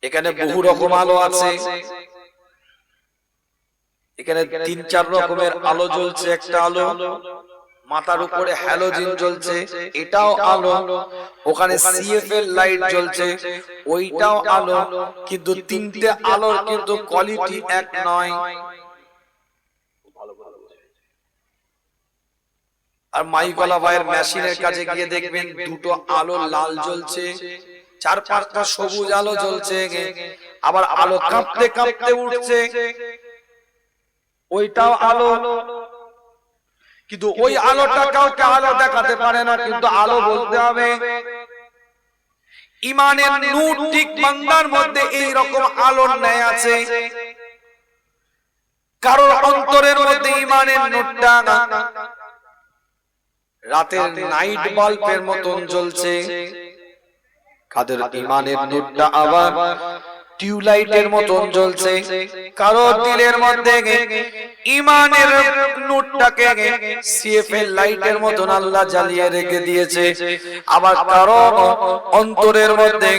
এখানে বহু রকম আলো আছে, এখানে 3-4 রকমের আলো জ্বলছে। একটা আলো মাথার উপরে হ্যালোজেন জ্বলছে, এটাও আলো। ওখানে সিএফএল লাইট জ্বলছে, ওইটাও আলো। কিন্তু তিনটে আলোর কিন্তু কোয়ালিটি এক নয়। আর মাইকলা ভাইয়ের মেশিনের কাছে গিয়ে দেখবেন দুটো আলো লাল জ্বলছে, 4-5টা সবুজ আলো জ্বলছে, আবার আলো কাঁপতে কাঁপতে উঠছে, ওইটাও আলো। কিন্তু ওই আলোটা কাউকে আলো দেখাতে পারে না, কিন্তু আলো বলতে হবে। ইমানের নূর ঠিক বান্দার মধ্যে এই রকম আলোর ন্যায় আছে। কারোর অন্তরের মধ্যে ইমানের নূরটা রাতের নাইট বাল্বের মতন জ্বলছে, কাদের ইমানের নূরটা আবার টিউবলাইটের মতন জ্বলছে। কারো দিলের মধ্যে ইমানের নূরটাকে সিএফএল লাইটের মতন আল্লাহ জ্বালিয়ে রেখে দিয়েছে। আবার কারো অন্তরের মধ্যে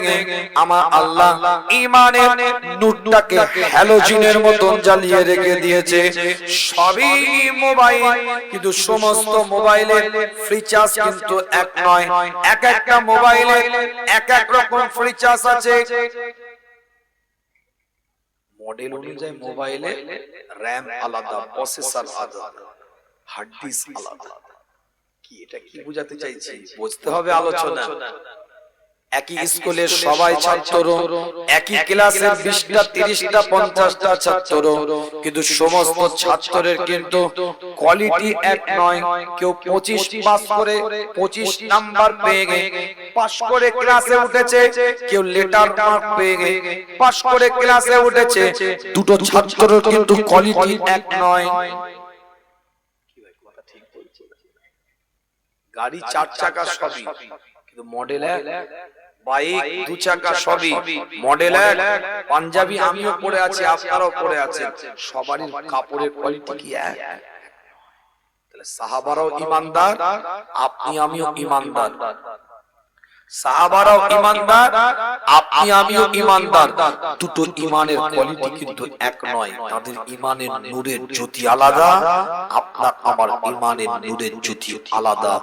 আমার আল্লাহ ইমানের নূরটাকে হ্যালোজেনের মতন জ্বালিয়ে রেখে দিয়েছে। সবই মোবাইল, কিন্তু সমস্ত মোবাইলের ফিচার্স কিন্তু এক নয়। এক একটা মোবাইলে এক এক রকম ফিচার্স আছে। মডেল অনুযায়ী মোবাইলে র‍্যাম আলাদা, প্রসেসর আলাদা, হার্ড ডিস্ক আলাদা। কি এটা কি বোঝাতে চাইছি বুঝতে হবে আলোচনা। একই স্কুলের সবাই ছাত্র, একই ক্লাসের 20টা 30টা 50টা ছাত্র, কিন্তু সমস্ত ছাত্রের কিন্তু কোয়ালিটি এক নয়। কেউ 25 পাস করে 25 নাম্বার পেয়ে পাস করে ক্লাসে উঠেছে, কেউ লেটার মার্ক পেয়ে পাস করে ক্লাসে উঠেছে। দুটো ছাত্রের কিন্তু কোয়ালিটি এক নয়। গাড়ি 4 চাকা সবই, কিন্তু মডেল এক। বাইক 2 চাকা সবই, মডেল এক। পাঞ্জাবি আমিও পরে আছি, আপনারাও পরে আছেন, সবারই কাপড়ের কোয়ালিটি কি এক? তাহলে সাহাবারাও ঈমানদার, আপনি আমিও ঈমানদার। সাহাবারাও ঈমানদার, আপনি আমিও ঈমানদার। দুটো ঈমানের কোয়ালিটি কিন্তু এক নয়। তাদের ঈমানের নূরের জ্যোতি আলাদা, আপনার আমার ঈমানের নূরের জ্যোতি আলাদা।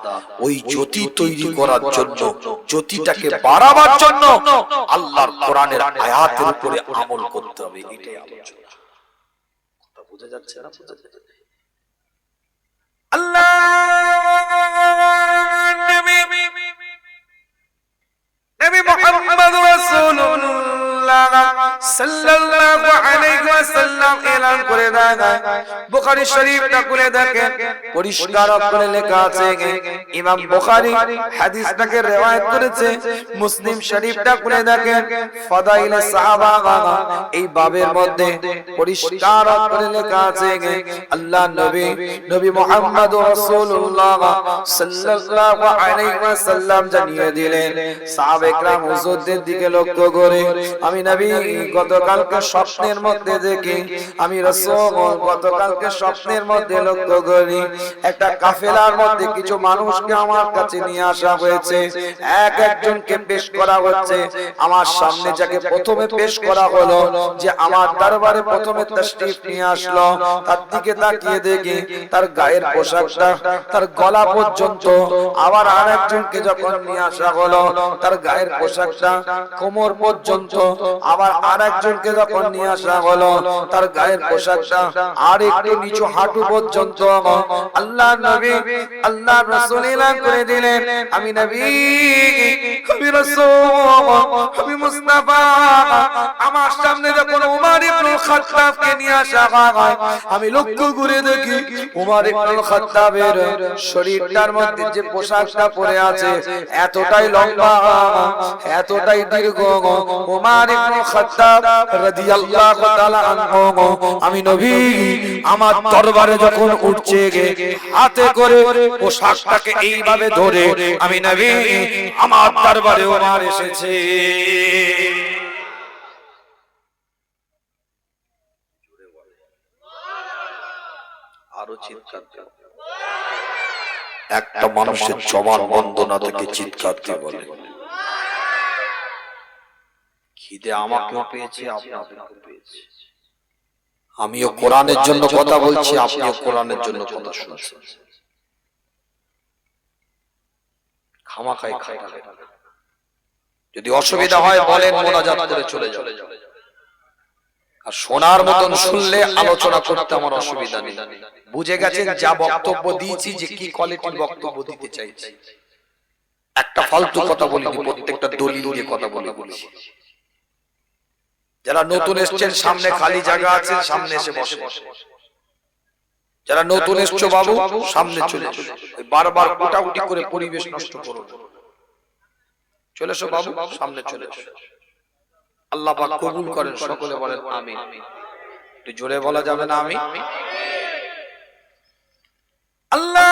ওই জ্যোতি তৈরি করার জন্য, জ্যোতিটাকে বাড়াবার জন্য আল্লাহর কোরআনের আয়াতের উপরে আমল করতে হবে। এটাই আলোচনা। কথা বোঝা যাচ্ছে না? বোঝা যাচ্ছে? আল্লাহ নবী মুহাম্মদ রাসূলুল্লাহ সাল্লাল্লাহু আলাইহি ওয়াসাল্লাম এলান করে দেন। বুখারী শরীফটা খুলে দেখেন, পরিষ্কার করে লেখা আছে। ইমাম বুখারী হাদিসটাকে রওয়ায়াত করেছে। মুসলিম শরীফটা খুলে দেখেন, ফাদাইলে সাহাবা, এই বাবের মধ্যে পরিষ্কার করে লেখা আছে আল্লাহ নবী মুহাম্মদ রাসূলুল্লাহ সাল্লাল্লাহু আলাইহি ওয়াসাল্লাম জানিয়ে দিলেন, সাহাবায়ে কেরাম হুজুরদের দিকে লক্ষ্য করে, আমি নবী গতকালকে স্বপ্নের মধ্যে দেখি, আমি রাসূল গতকালকে স্বপ্নের মধ্যে লক্ষ্য করি, একটা কাফেলার মধ্যে কিছু মানুষকে আমার কাছে নিয়ে আসা হয়েছে। এক একজনকে পেশ করা হচ্ছে। আমার সামনে যাকে প্রথমে পেশ করা হলো, যে আমার দরবারে প্রথমে তাশরীফ নিয়ে আসলো, তার দিকে তাকিয়ে দেখি তার গায়ের পোশাকটা তার গলা পর্যন্ত। আবার আরেকজনকে যখন নিয়ে আসা হলো, তার গায়ের পোশাকটা কোমর পর্যন্ত। আবার আরেকজনকে যখন নিয়ে আসা হলো, তার গায়ের পোশাকটা আর একটু নিচু হাঁটু পর্যন্ত। আল্লাহ নবী আল্লাহ রাসূল এলান করে দিলেন, আমি নবী, আমি রাসূল, আমি মুস্তাফা। আমার সামনে যখন উমর ইবনুল খাত্তাবকে নিয়ে আসা হয়, আমি লক্ষ্য করে দেখি উমর ইবনুল খাত্তাবের শরীরটার মধ্যে যে পোশাকটা পরে আছে এতটাই লম্বা, এতটাই দীর্ঘ। উমর ইবনুল খাত্তাব রাদিয়াল্লাহু তাআলা আনহু, আমি নবী আমার দরবারে যখন উঠছে হাতে করে পোশাকটাকে এইভাবে ধরে, আমি নবী আমার দরবারে উমর এসেছে। আরো চিৎকার দাও। একটা মানুষের জবান বন্ধ না থেকে চিৎকার দিয়ে বলে, খিদে আমাকেও পেয়েছে, আপনাদেরকেও পেয়েছে। আমিও কোরআনের জন্য কথা বলছি, আপনিও কোরআনের জন্য কথা শুনছেন। খামাখাই খাটাবেন না। যদি অসুবিধা হয় বলেন, মোনাজাত করে চলে যাও। আর শোনার মতন শুনলে আলোচনা করতে আমার অসুবিধা নেই। বুঝে গেছেন যা বক্তব্য দিয়েছি যে কি কোয়ালিটির বক্তব্য দিতে চাইছি। একটা ফালতু কথা বলিনি, প্রত্যেকটা দলিল দিয়ে কথা বলেছি। যারা নতুন এসেছেন সামনে খালি জায়গা আছে, সামনে এসে বসে। যারা নতুন এসছো বাবু সামনে চলে এসো, বারবার কোটাকুটি করে পরিবেশ নষ্ট করো না। চলে এসো বাবু, সামনে চলে এসো। আল্লাহ পাক কবুল করেন, সকলে বলেন আমিন। একটু জোরে বলা যাবে না আমিন? আল্লাহ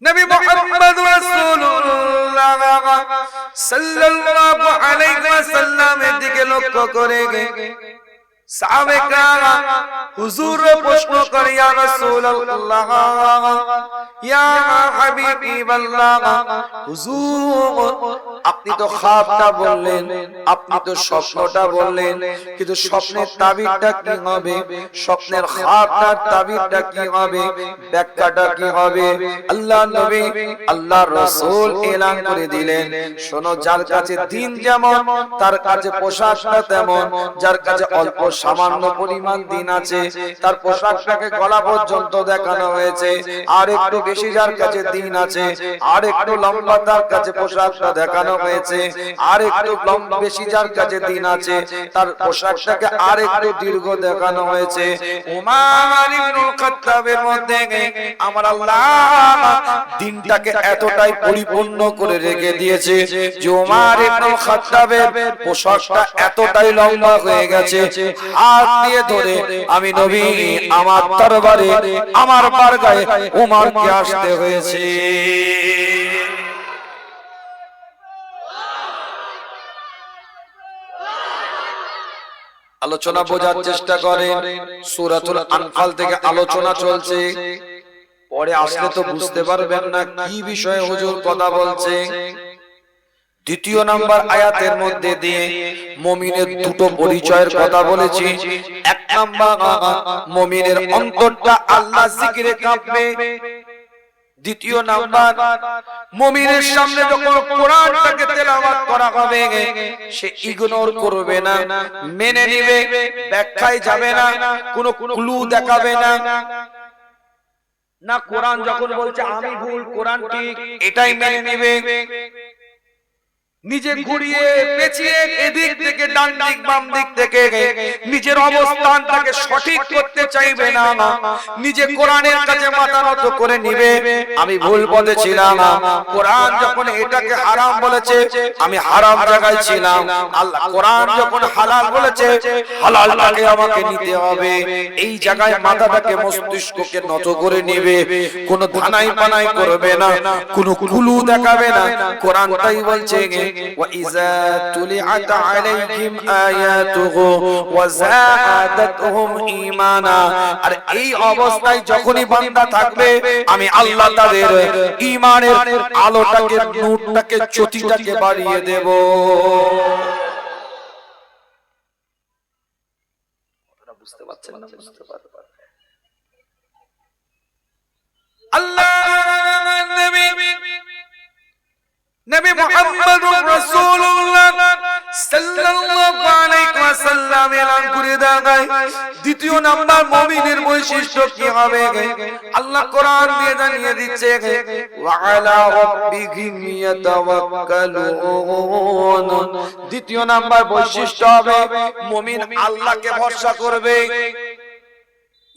নবী মুহাম্মদ রাসূলুল্লাহ সাল্লাল্লাহু আলাইহি ওয়াসাল্লামের দিকে লক্ষ্য করে সাহাবে کرام হুজুর প্রশ্ন করে, ইয়া রাসূলুল্লাহ ইয়া হাবিবাল্লাহ, হুজুর আপনি তো খাবটা বললেন, আপনি তো স্বপ্নটা বললেন, কিন্তু স্বপ্নের তাবিরটা কি হবে, স্বপ্নের খাবটার তাবিরটা কি হবে, ব্যাখ্যাটা কি হবে? আল্লাহ নবী আল্লাহ রাসূল এলান করে দিলেন, শোনো, যার কাছে দিন যেমন তার কাছে পোশাকটা তেমন। যার কাছে অল্প সামান্য পরিমাণ দিন আছে তার পোশাকটাকে গলা পর্যন্ত দেখানো হয়েছে, আর একটু বেশি যার কাছে দিন আছে, আর একটু লম্বা তার কাছে পোশাকটা দেখানো হয়েছে, আর একটু বেশি যার কাছে দিন আছে তার পোশাকটাকে আর একটু দীর্ঘ দেখানো হয়েছে। উমর ইবনুল খাত্তাবের মধ্যে আমার আল্লাহ দিনটাকে এতটাই পরিপূর্ণ করে রেখে দিয়েছে যে উমর ইবনুল খাত্তাবের পোশাকটা এতটাই লম্বা হয়ে গেছে, হাত দিয়ে ধরে আমি নবী আমার দরবারে আমার বারগাহে উমরকে আসতে হয়েছে। আলোচনা বোঝার চেষ্টা করেন, সূরাতুল আনফাল থেকে আলোচনা চলছে, পরে আসলে তো বুঝতে পারবেন না কি বিষয়ে হুজুর কথা বলছে। দ্বিতীয় নাম্বার আয়াতের মধ্যে দিয়ে মুমিনের দুটো পরিচয়ের কথা বলেছি। এক নাম্বার, মুমিনের অন্তরটা আল্লাহর জিকিরে কাঁপবে। দ্বিতীয় নাম্বার, মুমিনের সামনে যখন কোরআনটাকে তেলাওয়াত করা হবে সে ইগনোর করবে না, মেনে নেবে, ব্যাখ্যায় যাবে না, কোনো ক্লু দেখাবে না। না, কোরআন যখন বলছে আমি ভুল কোরআন ঠিক এটাই মেনে নেবে, নিজে ঘুরিয়ে পেঁচিয়ে এদিক থেকে ডান দিক বাম দিক থেকে নিজের অবস্থানটাকে সঠিক করতে চাইবে না, নিজে কোরআনের কাছে মাথা নত করে নিবে। আমি ভুল পথে ছিলাম, কোরআন যখন এটাকে হারাম বলেছে আমি হারাম জায়গায় ছিলাম, আল্লাহ কোরআন যখন হালাল বলেছে হালালটাকে আমাকে নিতে হবে। এই জায়গায় মাথাটাকে মস্তিষ্ককে নত করে নিবে, কোনো ধানাই পানাই করবে না, কোনো কুলু দেখাবে না। কোরআন তাই বলছে وَإِذَا تُلِيَتْ عَلَيْهِمْ آيَاتُهُ وَزَادَتْهُمْ إِيمَانًا। আর এই অবস্থায় যখনই বান্দা থাকবে আমি আল্লাহ তাদের ঈমানের আলোটাকে, নূরটাকে, জ্যোতিটাকে বাড়িয়ে দেব। বুঝতে পারছেন না? বুঝতে পারবেন। আল্লাহ নবী মুহাম্মদুর রাসূলুল্লাহ সাল্লাল্লাহু আলাইহি ওয়াসাল্লাম এলান করে দেয় দ্বিতীয় নাম্বার মুমিনের বৈশিষ্ট্য কি হবে। আল্লাহ কোরআন দিয়ে জানিয়ে দিচ্ছে ওয়া আলা রাব্বিহিম ইয়াতাওয়াক্কালুন। দ্বিতীয় নাম্বার বৈশিষ্ট্য হবে মুমিন আল্লাহকে ভরসা করবে,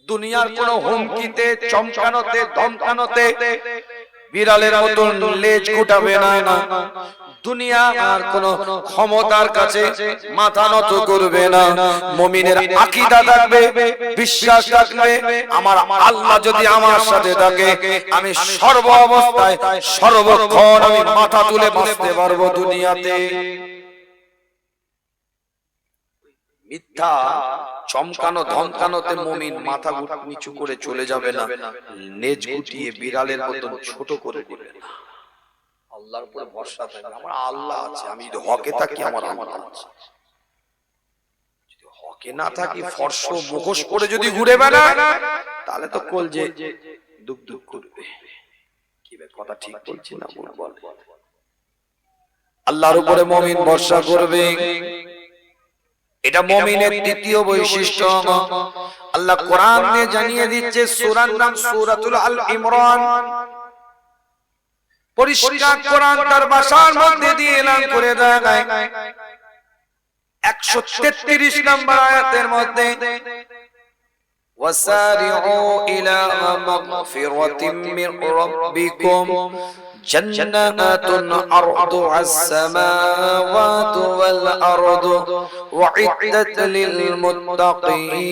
দুনিয়ার কোনো হুমকিতে, চমকানোতে, ধমকানোতে বিড়ালের মতন লেজ গুটাবে না, দুনিয়া আর কোন ক্ষমতার কাছে মাথা নত করবে না। মুমিনের আকীদা থাকবে, বিশ্বাস থাকবে, আমার আল্লাহ যদি আমার সাথে থাকে আমি সর্ব অবস্থায় সর্বক্ষণ আমি মাথা তুলে বাঁচতে পারবো দুনিয়াতে। মিথ্যা চমকানো ধমকানোতে মুমিন মাথা নিচু করে চলে যাবে না, লেজ গুটিয়ে বিড়ালের মতন ছোট করে দিবে না। আল্লাহর উপরে ভরসা থাকবে, আমার আল্লাহ আছে, আমি যদি হকে থাকি আমার আল্লাহ আছে। যদি হকে না থাকি, ফর্শ মুখোশ করে যদি ঘুরে বেড়ায়, তাহলে তো কলজে দুঃখ দুঃখ করবে। কি বে, কথা ঠিক বলছি না ভুল বল? আল্লাহর উপরে মুমিন ভরসা করবে, এটা মুমিনের দ্বিতীয় বৈশিষ্ট্য। আল্লাহ কোরআনে জানিয়ে দিচ্ছে, সূরার নাম সূরাতুল আল ইমরান। পরিষ্কার কোরআন তার ভাষার মধ্যে দিয়ে এলান করে দেয় 133 নম্বর আয়াতের মধ্যে, وسارعوا إلى مغفرة من ربكم جنات عرضها السماوات والأرض وعدت للمتقين।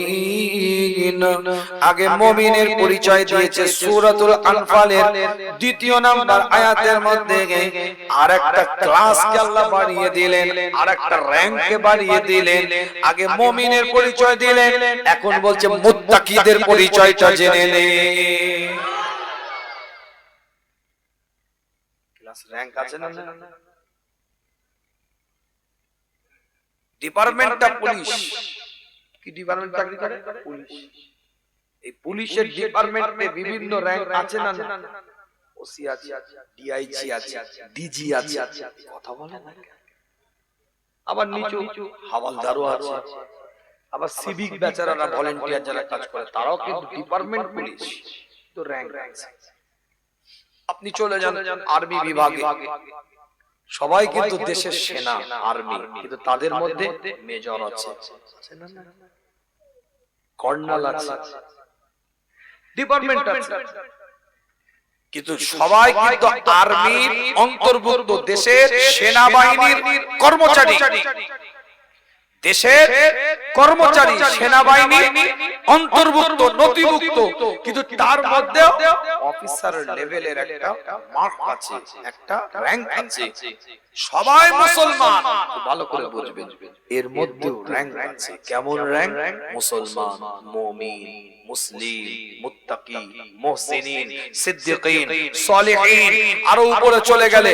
আগে মুমিনের পরিচয় দিয়েছে সূরাতুল আনফালের দ্বিতীয় নাম্বার আয়াতের মধ্যে। আরেকটা ক্লাসকে আল্লাহ বাড়িয়ে দিলেন, আরেকটা র‍্যাঙ্ককে বাড়িয়ে দিলেন। আগে মুমিনের পরিচয় দিলেন, এখন বলছে মুত্তাকিদের পরিচয়টা জেনে নে। র‍্যাঙ্ক আছে না? ডিপার্টমেন্টটা পুলিশ, কি ডিপার্টমেন্ট চাকরি করে? পুলিশ। এই পুলিশের ডিপার্টমেন্টে বিভিন্ন র‍্যাঙ্ক আছে না? ওসি আছে, ডিআইজি আছে, ডিজি আছে, কথা বলে না? আবার নিচু হাওলদারও আছে, আবার সিভিক বেচারারা ভলান্টিয়ার যারা কাজ করে তারাও কিন্তু ডিপার্টমেন্ট পুলিশ, তো র‍্যাঙ্ক আছে। আপনি চলে যান আর্মি বিভাগে, সবাই কিন্তু দেশের সেনা আর্মি, কিন্তু তাদের মধ্যে মেজর আছে, কর্নেল আছে, ডিপার্টমেন্ট আছে, কিন্তু সবাই কিন্তু আর্মির অন্তর্ভুক্ত, দেশের সেনাবাহিনীর কর্মচারী, দেশের কর্মচারী, সেনাবাহিনী অন্তর্ভুক্ত, নথিভুক্ত, কিন্তু তার মধ্যে অফিসার লেভেলের একটা মার্ক আছে, একটা র‍্যাঙ্ক আছে। সবাই মুসলমান, ভালো করে বুঝবেন, এর মধ্যে র‍্যাঙ্ক আছে। কেমন র‍্যাঙ্ক? মুসলমান, মুমিন, মুসলিম, মুত্তাকি, মুহসিনিন, সিদ্দিকিন, সালেহিন, আর উপরে চলে গেলে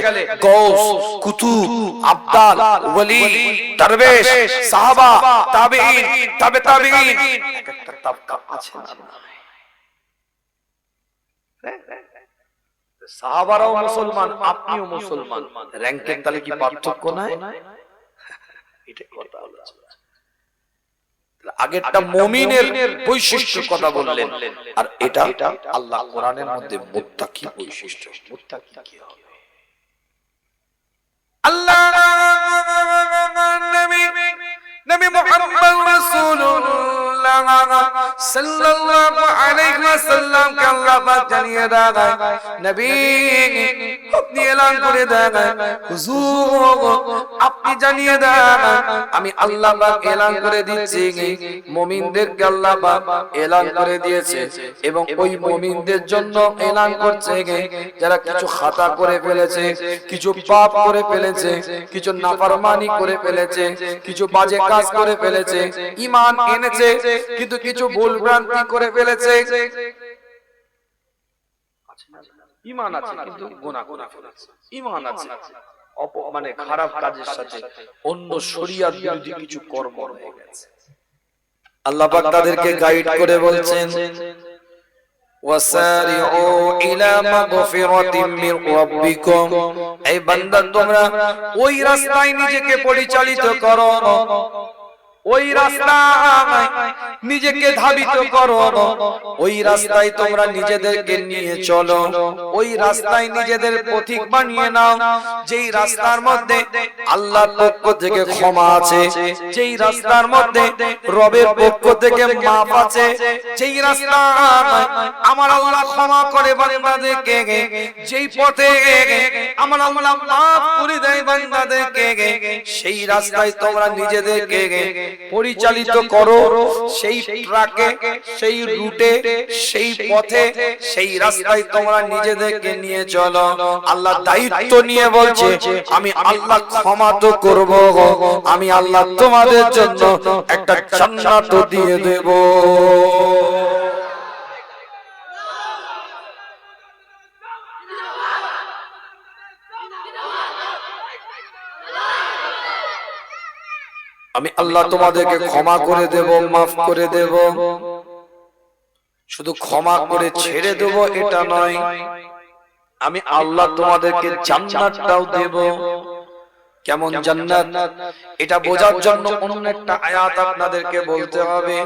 গাউস, কুতুব, আবদাল, ওলি, দরবেশ, সাহাবা, তাবেঈন, তাবে তাবেঈন, একটা তাবকা আছে না? সাহাবারাও মুসলমান, আপনিও মুসলমান, র‍্যাঙ্কের তাহলে কি পার্থক্য নাই? এটা কথা হলো। আগেরটা মুমিনের বৈশিষ্ট্য কথা বললেন, আর এটা আল্লাহ কোরআনের মধ্যে মুত্তাকি বৈশিষ্ট্য। মুত্তাকি কি হবে? আল্লাহ নবী মুহাম্মদ রাসূলুল্লাহ সাল্লাল্লাহু আলাইহি ওয়াসাল্লাম কে আল্লাহ পাক জানিয়ে দেয়, নবী আপনি এলান করে দেন, হুজুর আপনি জানিয়ে দেন, আমি আল্লাহ পাক এলান করে দিচ্ছি, মুমিনদেরকে আল্লাহ পাক এলান করে দিয়েছে, এবং ওই মুমিনদের জন্য এলান করছে যারা কিছু খাতা করে ফেলেছে, কিছু পাপ করে ফেলেছে, কিছু নাফরমানি করে ফেলেছে, কিছু বাজে কাজ করে ফেলেছে, ঈমান এনেছে কিন্তু কিছু ভুল ভ্রান্তি করে ফেলেছে, ঈমান আছে কিন্তু গুনাহ করে ফেলেছে, ঈমান আছে মানে খারাপ কাজের সাথে অন্য শরীয়ত বিরোধী কিছু কর্ম হয়ে গেছে। আল্লাহ পাক তাদেরকে গাইড করে বলছেন, ওয়াসারিউ ইলা মাগফিরাতিম মির রাব্বিকুম, এই বান্দা তোমরা ওই রাস্তায় নিজেকে পরিচালিত করো, ওই রাস্তায় নিজেকে ধাবিত করো, ওই রাস্তায় তোমরা নিজেদেরকে নিয়ে চলো, ওই রাস্তায় নিজেদের পথিক বানিয়ে নাও, যেই রাস্তার মধ্যে আল্লাহর পক্ষ থেকে ক্ষমা আছে, যেই রাস্তার মধ্যে রবের পক্ষ থেকে মাফ আছে, যেই রাস্তায় আমার আল্লাহ ক্ষমা করে বান্দাদেরকে, যেই পথে আমার আল্লাহ মাফ করে দেয় বান্দাদেরকে, সেই রাস্তায় তোমরা নিজেদেরকে পরিচালিত করো, সেই ট্রাকে, সেই রুটে, সেই পথে, সেই রাস্তায় তোমরা নিজেদেরকে নিয়ে চলো। আল্লাহ দায়িত্ব নিয়ে বলছে, আমি আল্লাহ ক্ষমা তো করব, আমি আল্লাহ তোমাদের জন্য একটা জান্নাত দিয়ে দেব। আমি আল্লাহ তোমাদেরকে ক্ষমা করে দেব, মাফ করে দেব। শুধু ক্ষমা করে ছেড়ে দেব এটা নয়, আমি আল্লাহ তোমাদেরকে জান্নাতটাও দেব। কেমন জান্নাত এটা বোঝার জন্য অন্য একটা আয়াত আপনাদেরকে বলতে হবে।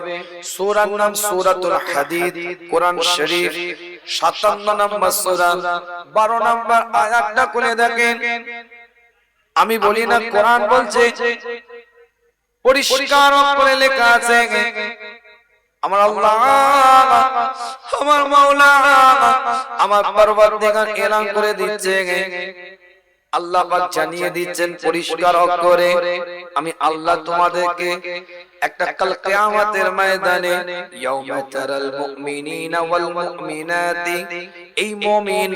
সূরার নাম সূরাতুল হাদিদ, কোরআন শরীফ 57 নম্বর সূরা 12 নম্বর আয়াতটা খুলে দেখেন। আমি বলি না, কোরআন বলছে, পরিষ্কার করে লেখা আছে, আমার আল্লাহ, আমার মাওলা, আমার পরওয়ারদিগার এলান করে দিচ্ছে, আল্লাহ পাক জানিয়ে দিচ্ছেন পরিষ্কার করে, আমি আল্লাহ তোমাদেরকে একটা কাল কিয়ামতের ময়দানে ইয়াউমা তারাল মুমিনিনা ওয়াল মুমিনাতি, এই মুমিন,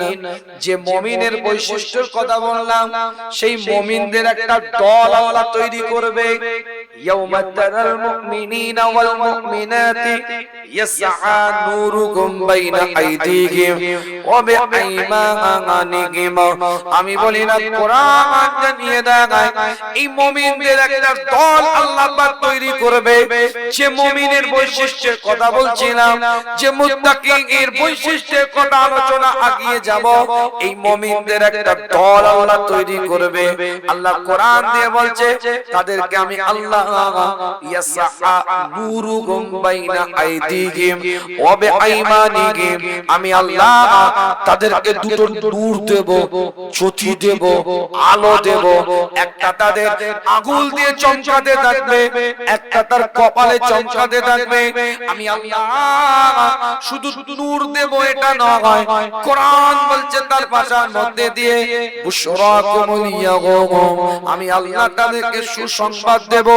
যে মুমিনের বৈশিষ্ট্যের কথা বললাম, সেই মুমিনদের একটা দল আল্লাহ তৈরি করবে। ইয়াউমা তারাল মুমিনিনা ওয়াল মুমিনাতি ইয়াসআ নূরুকুম বাইনা আইদিহিম ওয়া বিআইমানিহিম। আমি বলি না, কোরআন জানিয়ে দেয় এই মুমিনদের একটা দল আল্লাহ পাক তৈরি করবে। যে মুমিনের বৈশিষ্ট্যের কথা বলছিলাম, যে মুত্তাকির বৈশিষ্ট্যের কথা আলোচনা আগিয়ে যাব, এই মুমিনদের একটা দল আল্লাহ তৈরি করবে। আল্লাহ কোরআন দিয়ে বলছে, তাদেরকে আমি আল্লাহ ইয়াসআ নূরুকুম বাইনা আইদিহিম ওয়া বিআইমানিহিম, আমি আল্লাহ তাদেরকে দুটো নূর দেব, জ্যোতি দেব, আলো দেব। একটা তাদের আগুল দিয়ে চমকাতে থাকবে, একটা তার কপালে চমকাতে থাকবে। আমি আল্লাহ শুধু নূর দেব এটা নয়, কোরআন বলছে তার ভাষার মধ্যে দিয়ে বুশরাকুমুল ইয়াউম, আমি আল্লাহ তাদেরকে সুসংবাদ দেব,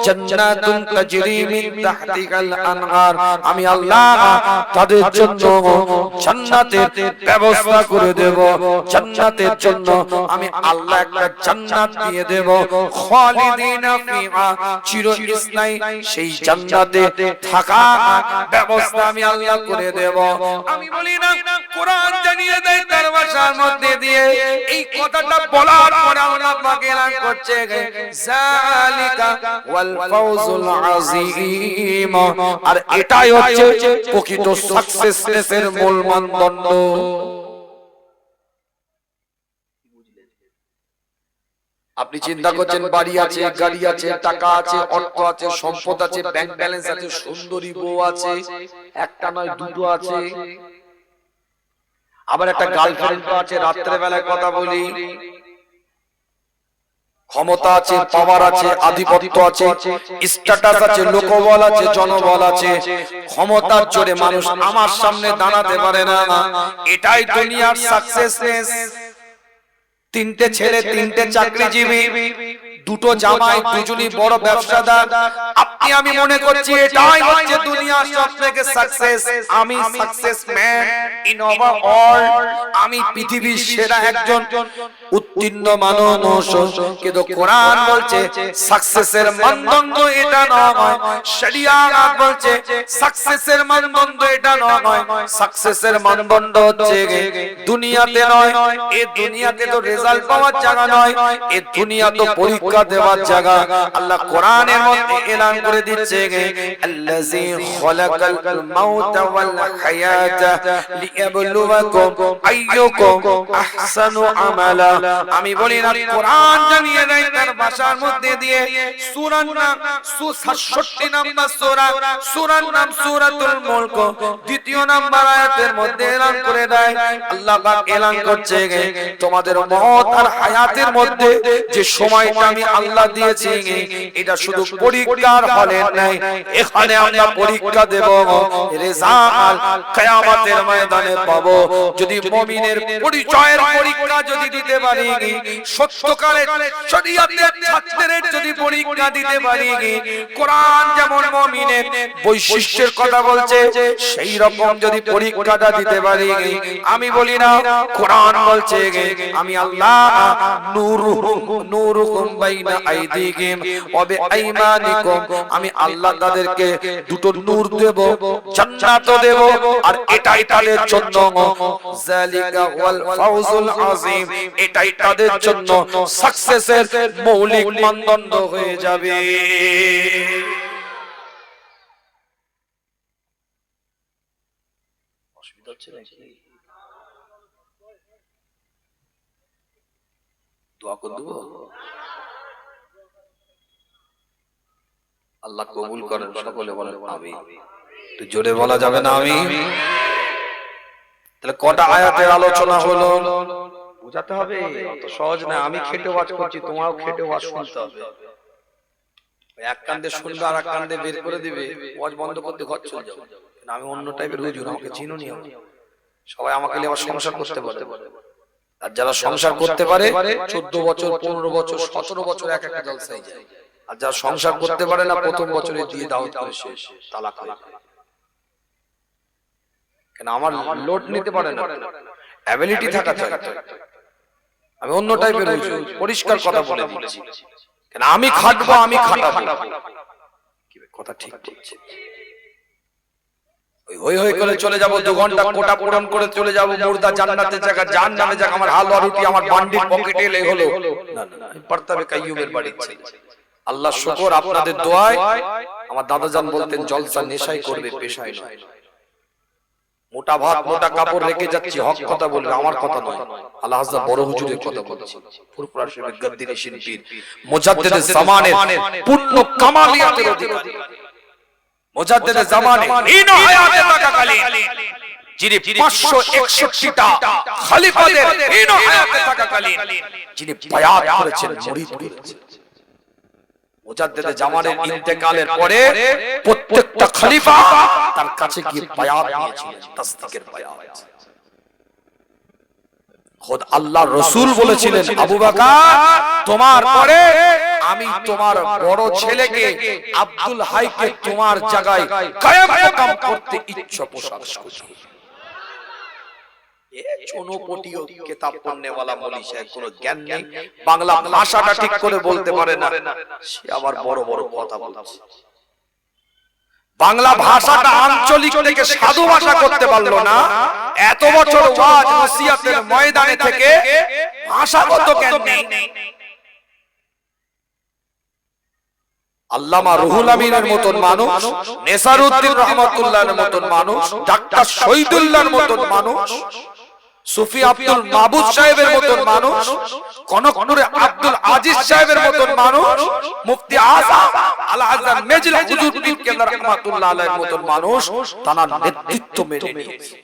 জান্নাতুন তাজরি মিন তাহতিহাল আনহার, আমি আল্লাহ তাদের জন্য জান্নাতের ব্যবস্থা করে দেব। জান্নাতের জন্য আমি আল্লাহ একটা জান্নাত দিয়ে দেব, খালিদিনা ফিহা, চিরস্থায়ী সেই জান্নাতে থাকা ব্যবস্থা আমি আল্লাহ করে দেব। আমি বলি না, কোরআন জানিয়ে দেয় তার ভাষার মধ্যে দিয়ে, এই কথাটা বলার পরে আল্লাহ পাক এলান করছে, যালিকা ওয়াল ফাউজুল আযীম, আর এটাই হচ্ছে প্রকৃত সাকসেসনেসের মূল মানদণ্ড। আপনি চিন্তা করছেন, বাড়ি আছে, গাড়ি আছে, টাকা আছে, অর্থ আছে, সম্পদ আছে, ব্যাংক ব্যালেন্স আছে, সুন্দরী বউ আছে, একটা নয় দুটো আছে, আবার একটা গার্লফ্রেন্ড আছে, রাত্রে বেলায় কথা বলি, ক্ষমতা আছে, পাওয়ার আছে, আধিপত্য আছে, স্ট্যাটাস আছে, লোকবল আছে, জনবল আছে, ক্ষমতার জোরে মানুষ আমার সামনে দাঁড়াতে পারে না। এটাই দুনিয়ার সাকসেসনেস। তিনটে ছেলে, তিনটে চাকরিজীবী, দুটো জামাই, দুজনই বড় ব্যবসাদার, আপনি আমি মনে করছি এটাই হচ্ছে দুনিয়ার সবথেকে সাকসেস। আমি সাকসেসম্যান ইন আওয়ার ওয়ার্ল্ড, আমি পৃথিবীর সেরা একজন উত্তীর্ণ মানুষ। কিন্তু কোরআন বলছে সাকসেসের মানদণ্ড এটা নয়, শরিয়াত বলছে সাকসেসের মানদণ্ড এটা নয়, সাকসেসের মানদণ্ড হচ্ছে দুনিয়াতে নয়, এই দুনিয়াতে তো রেজাল্ট পাওয়ার জায়গা নয়, এই দুনিয়া তো পরীক্ষা দেওয়ার জায়গা। আল্লাহ কোরআনের মধ্যে এলান করে দিচ্ছে, আল্লাযী খালাকাল মাউতা ওয়াল হায়াতা লিয়াবলুয়াকুম আইয়ুকুম আহসানু আমালা। আমি বলি না, কোরআন জানিয়ে দেয় তার ভাষার মধ্যে দিয়ে, সূরার নাম 67 নম্বর সূরা, সূরার নাম সূরাতুল মুলক, দ্বিতীয় নম্বর আয়াতের মধ্যে এলান করে দেয়, আল্লাহ পাক এলান করছে, তোমাদের মওত আর হায়াতের মধ্যে যে সময়টা আমি আল্লাহ দিয়েছি, এটা শুধু পরীক্ষার হলে নাই, এখানে আমরা পরীক্ষা দেব, রেজাল্ট কিয়ামতের ময়দানে পাবো। যদি মুমিনের পরিচয়ের পরীক্ষা যদি দিতে পারি, সত্যকারের শরীয়তের ছাত্রের যদি পরীক্ষা দিতে পারি, কোরআন যেমন মুমিনের বৈশিষ্ট্যের কথা বলছে, সেই রকম যদি পরীক্ষাটা দিতে পারি, আমি বলি না, কোরআন বলছে আমি আল্লাহ নূরুকুম বাইনা আইদিহিম ওয়া বিআইমানিকুম, আমি আল্লাহ তাদেরকে দুটো নূর দেব, জান্নাত দেব, আর এটাই তাদের জন্য যালিকা ওয়াল ফাউজুল আযীম, এটাই তাদের জন্য সাকসেসের মৌলিক মানদণ্ড হয়ে যাবে। অসুবিধা হচ্ছে নাকি? দোয়া করে দেবো, আল্লাহ কবুল করেন। সকলে বলেন আমিন। তো জোরে বলা যাবে না আমিন? তাহলে কটা আয়াতের আলোচনা হলো? বুঝাতে হবে, অত সহজ না। আমি খেটে ওয়াজ করছি, তোমারও খেটে ওয়াজ শুনতে হবে। এক কান্দে শুনবে আর এক কান্দে বের করে দিবে, ওয়াজ বন্ধ করতে ঘর চলে যাবে। আমি অন্য টাইপের হুজুর, আমাকে চিনো নি। সবাই আমাকে নিয়ে আবার সংসার করতে পারে, আর যারা সংসার করতে পারে 14 বছর 15 বছর 17 বছর এক একটা জলসায় যায়, আর যারা সংসার করতে পারে না প্রথম বছরে দিয়ে দাওয়াত করে শেষ, তালাক হয়। কেন আমার লোড নিতে পারে না, অ্যাবিলিটি থাকা চাই। আমি অন্য টাইপের হুজুর, পরিষ্কার কথা বলে দিচ্ছি। কেন আমি খাটবো, আমি খাটাবো। কথা ঠিক বলছি। ওই হই করে চলে যাব, 2 ঘন্টা কোটা পূরণ করে চলে যাব, মুর্দা জান্নাতের জায়গা জাহান্নামে যাক, আমার হালুয়া রুটি আমার বান্ডির পকেটে এলে হলো না। না, পড়তাবে কাইয়ুমের বাড়ি ছিল। আল্লাহ শুকর, আপনাদের দোয়ায় আমার দাদাজান বলতেন জলসা নেশাই করবে, পেশায় নয়। মোটা ভাত মোটা কাপড় রেখে যাচ্ছি, হক কথা বলবে, আমার কথা নয়। আল্লাহ হাজরা বড় হুজুরের কথা বলছি, ফুরফুরা শরীফের গদ্দিনী শিল্পীর মুজাদ্দিদে জামানের পূর্ণ কামালিয়াতের অধিকারী, মুজাদ্দিদে জামানে ইনো হায়াতে থাকাকালীন যিনি 561টা খলিফাদের ইনো হায়াতে থাকাকালীন যিনি বায়াত করেছেন, মুরিদ করেছেন। মুজাদ্দিদে জামানের ইন্তেকালের পরে প্রত্যেকটা খলিফা তার কাছে গিয়ে বায়াত নিয়েছিলেন, তাসদিকের বায়াত। খোদ আল্লাহর রাসূল বলেছিলেন, আবু বকর তোমার পরে আমি তোমার বড় ছেলেকে আব্দুল হাইকে তোমার জায়গায় কায়েম মাকাম করতে ইচ্ছা প্রকাশ করছি। চনপটিও কিতাব পড়নে वाला মৌলী সাহেব কোনো জ্ঞান নেই, বাংলা ভাষাটা ঠিক করে বলতে পারে না, সে আবার বড় বড় কথা বলছে। বাংলা ভাষাটা আঞ্চলিক থেকে সাধু ভাষা করতে পারলো না, এত বছর ওয়াজ নসিহতের ময়দানে থেকে ভাষাগত জ্ঞান নেই। আল্লামা রুহুল আমিনের মতন মানুষ, নেসারউদ্দিন রহমাতুল্লাহর মতন মানুষ, ডাক্তার শহীদুল্লাহর মতন মানুষ, সুফি আব্দুল মাহবুব সাহেবের মতন মানুষ, কনকপুরে আব্দুল আজিজ সাহেবের মতন মানুষ, মুফতি আযম আল আযম মেজল হুজুর পীর কেবলা রাহমাতুল্লাহ আলাইহির মতন মানুষ তার নেতৃত্ব মেনে নিয়েছে।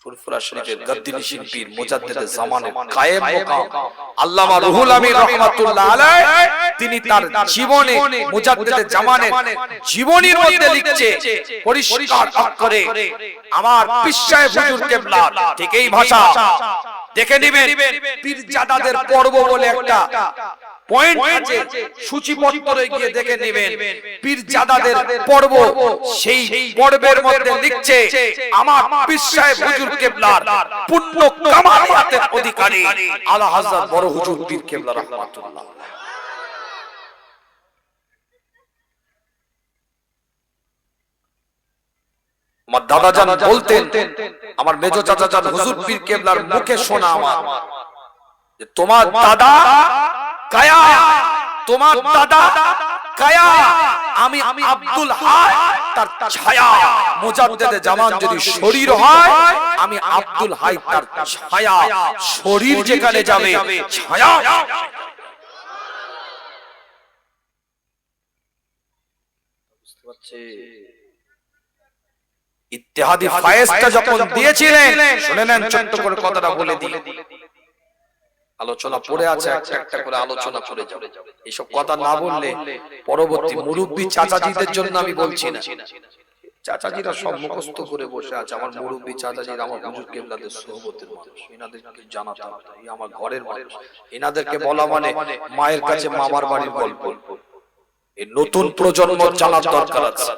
ফুরফুরা শরীফের গদ্দিনী শিল্পীর মুজাদ্দিদে জামানের কায়েম মাকাম আল্লামা রুহুল আমিন রাহমাতুল্লাহ আলাইহি, তিনি তার জীবনে মুজাদ্দিদে জামানের জীবনীর মধ্যে লিখছে পরিষ্কার অক্ষরে, আমার পীর সাহেব হুজুর কেবলা, ঠিক এই ভাষা দেখে নেবেন। পীরজাদাদের পর্ব বলে একটা পয়েন্ট আছে, সূচিপত্রে গিয়ে দেখে নেবেন পীরজাদাদের পর্ব, সেই পর্বের মধ্যে লিখছে আমার পীর সাহেব হুজুর কেবলার পূর্ণ কামালিয়াতের অধিকারী আলা হযরত বড় হুজুর পীর কেবলা রাহমাতুল্লাহ। আমার দাদাজান বলতেন, আমার মেজো চাচাজান হুজুর পীর কেবলার মুখে শোনা আমার, যে তোমার দাদা কায়া, তোমার দাদা কায়া, আমি আব্দুল হাই তার ছায়া, মুজাদ্দিদে জামান যদি শরীর হয়, আমি আব্দুল হাই তার ছায়া, শরীর যেখানে যাবে ছায়া। বুঝতে পারছে? ইত্তেহাদি ফায়েজটা যখন দিয়েছিলেন, শুনে নেন ছোট্ট করে কথাটা বলে দিই, আলোচনা পড়ে আছে, একটা করে আলোচনা করে যাবে। এইসব কথা না বললে পরবর্তী মুরব্বী চাচাজিদের জন্য আমি বলছি না, চাচাজিরা সব মুখস্থ করে বসে আছে, আমার মুরব্বী চাচাজিরা আমার হুজুর কেবলাদের সোহবতের মানুষ, এনাদেরকে জানাতে হবে, এই আমার ঘরের মানুষ, এনাদেরকে বলা মানে মায়ের কাছে মামার বাড়ির গল্প। এই নতুন প্রজন্ম জানার দরকার আছে।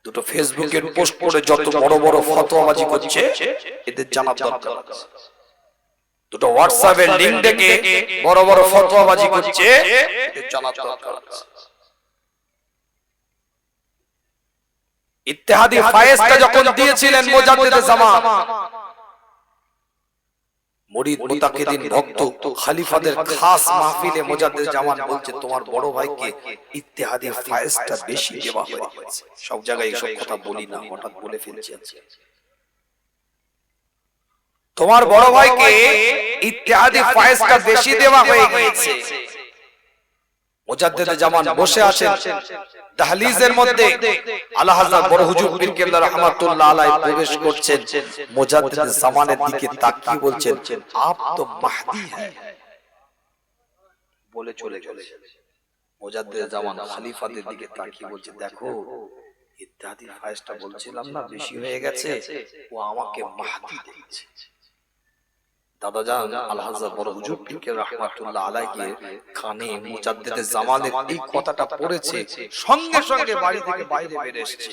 দুটো ফেসবুকের পোস্ট করে যত বড় বড় ফতোয়াবাজি করছে, এদের জানার দরকার আছে। দুটো হোয়াটসঅ্যাপের লিংক দেখে বড় বড় ফতোয়াবাজি করছে, জানা দরকার আছে। ইত্তেহাদি ফায়েজটা যখন দিয়েছিলেন মুজাদ্দিদে জামান, মুরিদ মুতাকিদিন ভক্ত খলিফাদের খাস মাহফিলে মুজাদ্দিদে জামান বলছে তোমার বড় ভাইকে ইত্তেহাদি ফায়েজটা বেশি দেওয়া হয়েছে। সব জায়গায় এইসব কথা বলি না, হঠাৎ বলে ফেলছি। তোমার বড় ভাইকে ইত্তেহাদি ফায়েজটা বেশি দেওয়া হয়ে গেছে। মুজাদ্দিদে জামান বসে আছেন দাহলিজের মধ্যে, আলা হযরত বড় হুজুর পীর কেবলা রাহমাতুল্লাহ আলাইহি প্রবেশ করছেন। মুজাদ্দিদে জামানের দিকে তাকিয়ে বলছেন আপ তো মাহদি হ্যায় বলে চলে গেলেন। মুজাদ্দিদে জামান খলিফাদের দিকে তাকিয়ে বলছে দেখো ইত্তেহাদি ফায়েজটা বলছিলাম না বেশি হয়ে গেছে, ও আমাকে মাহদি দেখছে। দাদাজান আল হযরত বড় হুজুর পীর কেবলা রাহমাতুল্লাহ আলাইহি কানে মুজাদ্দিদে জামানের এই কথাটা পড়েছে, সঙ্গে সঙ্গে বাড়ি থেকে বাইরে বেরিয়ে এসেছে।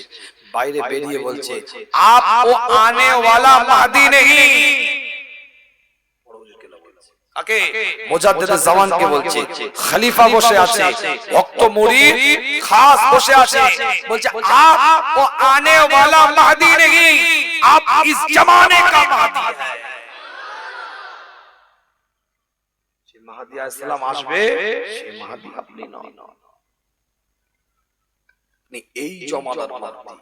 বাইরে বেরিয়ে বলছে আপ ও আনে ওয়ালা মাহদি নেহি। বড় হুজুরকে বলছে কাকে? মুজাদ্দিদে জামানকে বলছে। খলিফা বসে আছে, ভক্ত মুরিদ খাস বসে আছে, বলছে আপ ও আনে ওয়ালা মাহদি নেহি, আপ ইস জমানে কা মাহদি হ্যায়। মাহদি আলাইহিস সালাম আসবে, সেই মাহদি আপনি নন, আপনি এই জমানার মাহদি।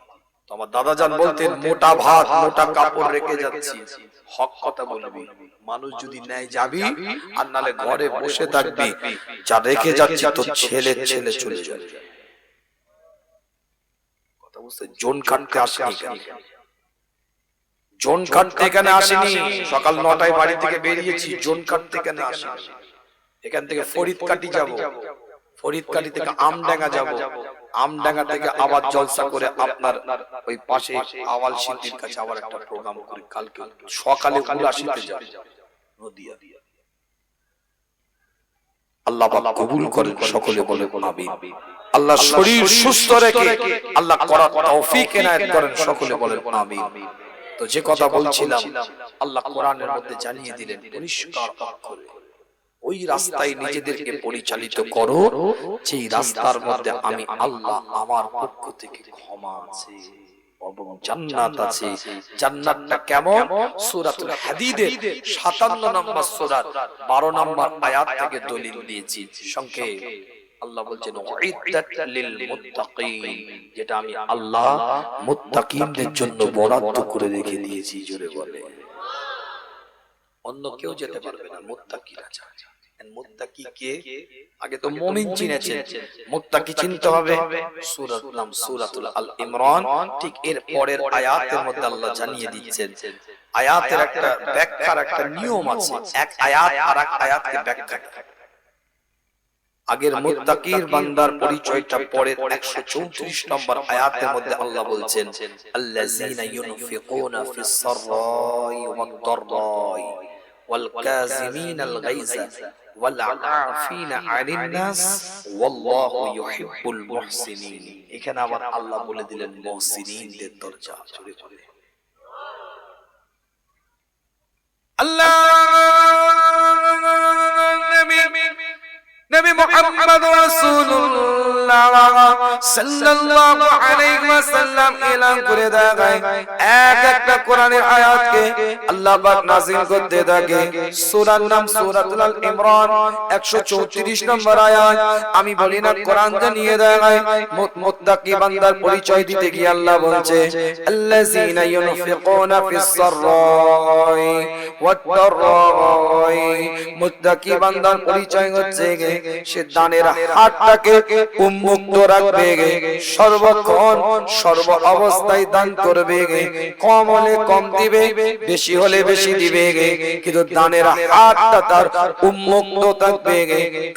তো আমার দাদাজান বলতেন মোটা ভাত মোটা কাপড় রেখে যাচ্ছি, হক কথা বলবি, মানুষ যদি নেয় যাবি, আর নালে ঘরে বসে থাকবি, যা রেখে যাচ্ছি তো ছেলে ছেলে চলে যাবে। কথা বুঝতে জোন কাটতে আসেনি কেন? জোন কাটতে এখানে আসেনি, সকাল 9টায় বাড়ি থেকে বেরিয়েছি, জোন কাটতে এখানে আসেনি। এখান থেকে ফরিদকাটি যাব, ফরিদকাটি থেকে আমডাঙ্গা যাব, আমডাঙ্গা থেকে আবার জলসা করে আপনার ওই পাশে আওয়াল সিদ্দির কাছে আবার একটা প্রোগ্রাম করি, কালকে সকালে উলাসিতে যাব নদিয়া। আল্লাহ পাক কবুল করেন, সকলে বলে আমিন। আল্লাহ শরীর সুস্থ রেখে আল্লাহ করার তৌফিক এনায়েত করেন, সকলে বলেন আমিন। তো যে কথা বলছিলাম, আল্লাহ কোরআনের মধ্যে জানিয়ে দিলেন পরিষ্কার অক্ষরে ওই রাস্তায় নিজেদেরকে পরিচালিত করো যেই রাস্তার মধ্যে আমি আল্লাহ আমার পক্ষ থেকে ক্ষমা আছে এবং জান্নাত আছে। জান্নাতটা কেমন? সূরাতুল হাদিদের 57 নম্বর সূরা 12 নম্বর আয়াত থেকে দলিল দিয়েছি। সংক্ষেপ আল্লাহ বলছেন উইদ্দাত লিল মুত্তাকিন, যেটা আমি আল্লাহ মুত্তাকিনদের জন্য বরাদ্দ করে রেখে দিয়েছি। জোরে বলে অন্য কেউ যেতে পারবে না, মুত্তাকিরা যায়। মুত্তাকি কে? আগে তো মুমিন চিনেছেন, মুত্তাকি চিনতে হবে। সূরার নাম সূরাতুল আল ইমরান, ঠিক এর পরের আয়াতের মধ্যে আল্লাহ জানিয়ে দিচ্ছেন আয়াতের একটা ব্যাখ্যার একটা নিয়ম আছে, এক আয়াত আর এক আয়াতকে ব্যাখ্যা করে। আগের মুত্তাকির বান্দার পরিচয়টা পরের 134 নম্বর আয়াতের মধ্যে আল্লাহ বলছেন আল্লাযীনা ইউনফিকুনা ফিস সাররাই ওয়াদ দাররাই ওয়াল কাযিমিনাল গায়যা ওয়াল আফিনা আনিন নাস ওয়াল্লাহু ইউহিব্বুল মুহসিনিন। এখানে আবার আল্লাহ বলে দিলেন মুহসিনিনদের দরজা। জোরে বলে আল্লাহ নবী মুহাম্মদ রাসূলুল্লাহ সাল্লাল্লাহু আলাইহি ওয়াসাল্লাম এলান করে দেয় এক একটা কোরআনের আয়াতকে আল্লাহ পাক নাযিল করতে থাকে। সূরার নাম সূরাতুল আল ইমরান 134 নম্বর আয়াত। আমি বলি না, কোরআন জানিয়ে দেয় মুত্তাকি বান্দার পরিচয় দিতে গিয়ে আল্লাহ বলছে আল্লাযীনা ইউনফিকুনা ফিস সাররাই ওয়াদ দাররাই। মুত্তাকি বান্দার পরিচয় হচ্ছে সে দানের হাতটাকে উন্মুক্ত রাখবে, সর্বক্ষণ সর্ব অবস্থায় দান করবে, কম হলে কম দিবে, বেশি হলে বেশি দিবে, কিন্তু দানের হাতটা তার উন্মুক্ত থাকবে।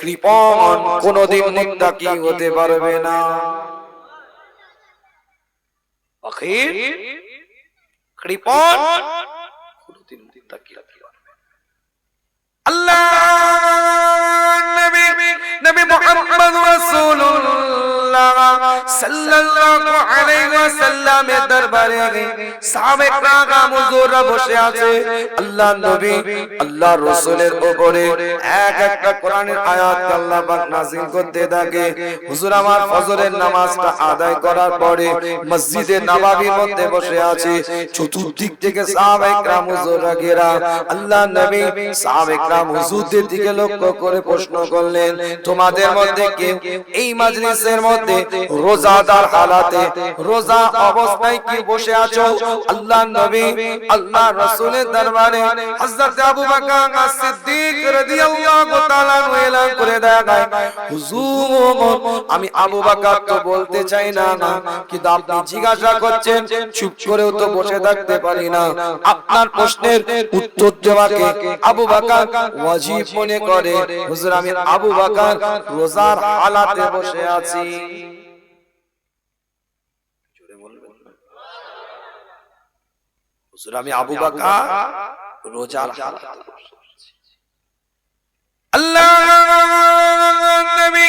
কৃপণ কোনদিন মুত্তাকি হতে পারবে না। আখির কৃপণ কোনদিন মুত্তাকি হতে পারবে না। আল্লাহ নবী মুহাম্মদ রাসূলুল্লাহ সাল্লাল্লাহু আলাইহি ওয়াসাল্লামের দরবারে সাহাবে کرام হুজুররা বসে আছে। আল্লাহ নবী আল্লাহ রাসূলের উপরে এক একটা কোরআনের আয়াত আল্লাহ পাক নাযিল করতে থাকে। হুজুর আমার ফজরের নামাজটা আদায় করার পরে মসজিদে নববীর মধ্যে বসে আছে। চতুর্দিক থেকে সাহাবে کرام হুজুররা ঘেরা। আল্লাহ নবী সাহাবে کرام হুজুরদের দিকে লক্ষ্য করে প্রশ্ন করলেন, তোমাদের মধ্যে কেউ এই মাজলিসের মধ্যে রোজাদার হালাতে রোজা অবস্থায় কি বসে আছো? আল্লাহ নবী আল্লাহ রাসূলের দরবারে হযরত আবু বকর সিদ্দিক রাদিয়াল্লাহু তাআলা এলান করে দেয়, হুজুর আমি আবু বকর তো বলতে চাই না, কিন্তু আপনি জিজ্ঞাসা করছেন, চুপ করেও তো বসে থাকতে পারি না। আপনার প্রশ্নের উত্তর দেওয়াকে আবু বকর ওয়াজিব মনে করে। হুজুর আমি আবু বকর রোজার হালাতে বসে আছি। হুজুর আমি আবু বকর রোজার হালাতে বসে আছি। আল্লাহ নবী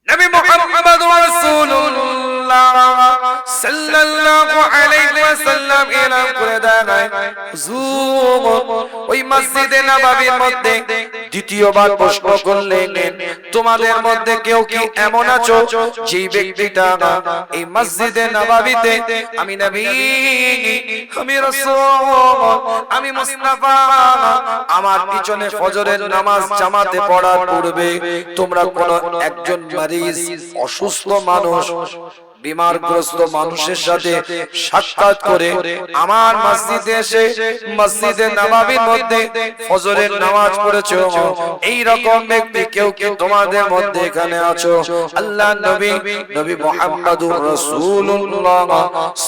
নবী মুহাম্মদ রাসূলুল্লাহ সাল্লাল্লাহু আলাইহি ওয়াসাল্লাম এলান করে দেয়, হুজুর ওই মসজিদে নববীর মধ্যে দ্বিতীয়বার প্রশ্ন করলেন, তোমাদের মধ্যে কেউ কি এমন আছো যে ব্যক্তিটা এই মসজিদে নববীতে আমি নবী আমি রাসূল আমি মুস্তাফা আমার পিছনে ফজরের নামাজ জামাতে পড়ার পূর্বে তোমরা কোন একজন মরিজ অসুস্থ মানুষ বিমারগ্রস্ত মানুষের সাথে সাক্ষাৎ করে আমার মসজিদে এসে মসজিদে নববীর মধ্যে ফজরের নামাজ পড়েছো, এই রকম ব্যক্তি কেউ কি তোমাদের মধ্যে এখানে আছো? আল্লাহ নবী নবী মুহাম্মদুর রাসূলুল্লাহ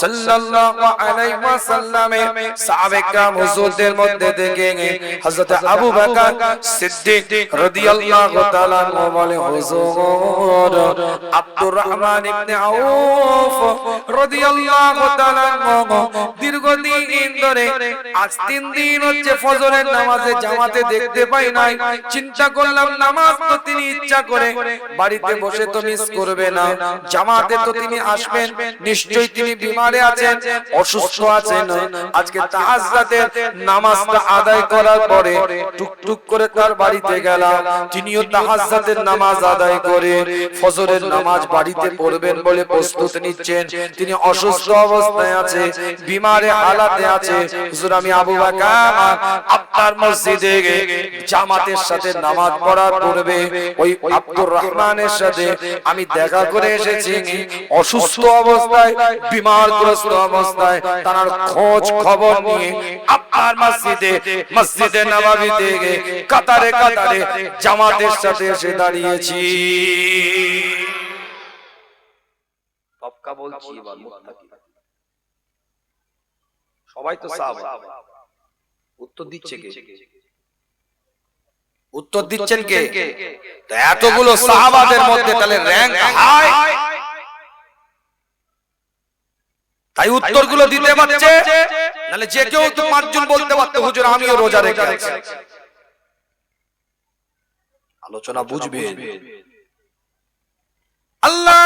সাল্লাল্লাহু আলাইহি ওয়াসাল্লামে সাহাবে کرام হুজুরদের মধ্যে থেকে হযরত আবু বকর সিদ্দিক রাদিয়াল্লাহু তাআলা আনহু বলে, হুজুর আব্দুর রহমান ইবনে আউফ রাদিয়াল্লাহু তাআলা দীর্ঘদিন ধরে আজ 3 দিন হচ্ছে ফজরের নামাজে জামাতে দেখতে পাই নাই। চিন্তা করলাম নামাজ তো তিনি ইচ্ছা করে বাড়িতে বসে তো মিস করবে না, জামাতে তো তিনি আসবেন, নিশ্চয়ই তিনি বিমারে আছেন, অসুস্থ আছেন। আজকে তাহাজ্জুদের নামাজটা আদায় করার পরে টুকটুক করে তার বাড়িতে গেলাম। তিনিও তাহাজ্জুদের নামাজ আদায় করে ফজরের নামাজ বাড়িতে পড়বেন বলে প্রস্তুত নিচ্ছেন। তিনি অসুস্থ অবস্থায় আছে, বিমারে হালাতে আছে। হুজুর আমি আবু বকর আপনার মসজিদে জামাতের সাথে নামাজ পড়ার পূর্বে ওই আব্দুর রহমানের সাথে আমি দেখা করে এসেছি। অসুস্থ অবস্থায় বিমারগ্রস্ত অবস্থায় তার খোঁজ খবর নিয়ে আপনার মসজিদে নববীতে কাতারে কাতারে জামাতের সাথে এসে দাঁড়িয়েছি। পক্কা বলছি এবার মুত্তাকি সবাই তো সাহাবা। উত্তর দিচ্ছে কে? উত্তর দিচ্ছেন কে? তো এতগুলো সাহাবাদের মধ্যে তাহলে র‍্যাঙ্ক হাই, তাই উত্তরগুলো দিতে পারছে। নালে যে কেউ তো 5 জন বলতে পারতো হুজুর আমিও রোজা রেখে আছি। আলোচনা বুঝবেন। আল্লাহ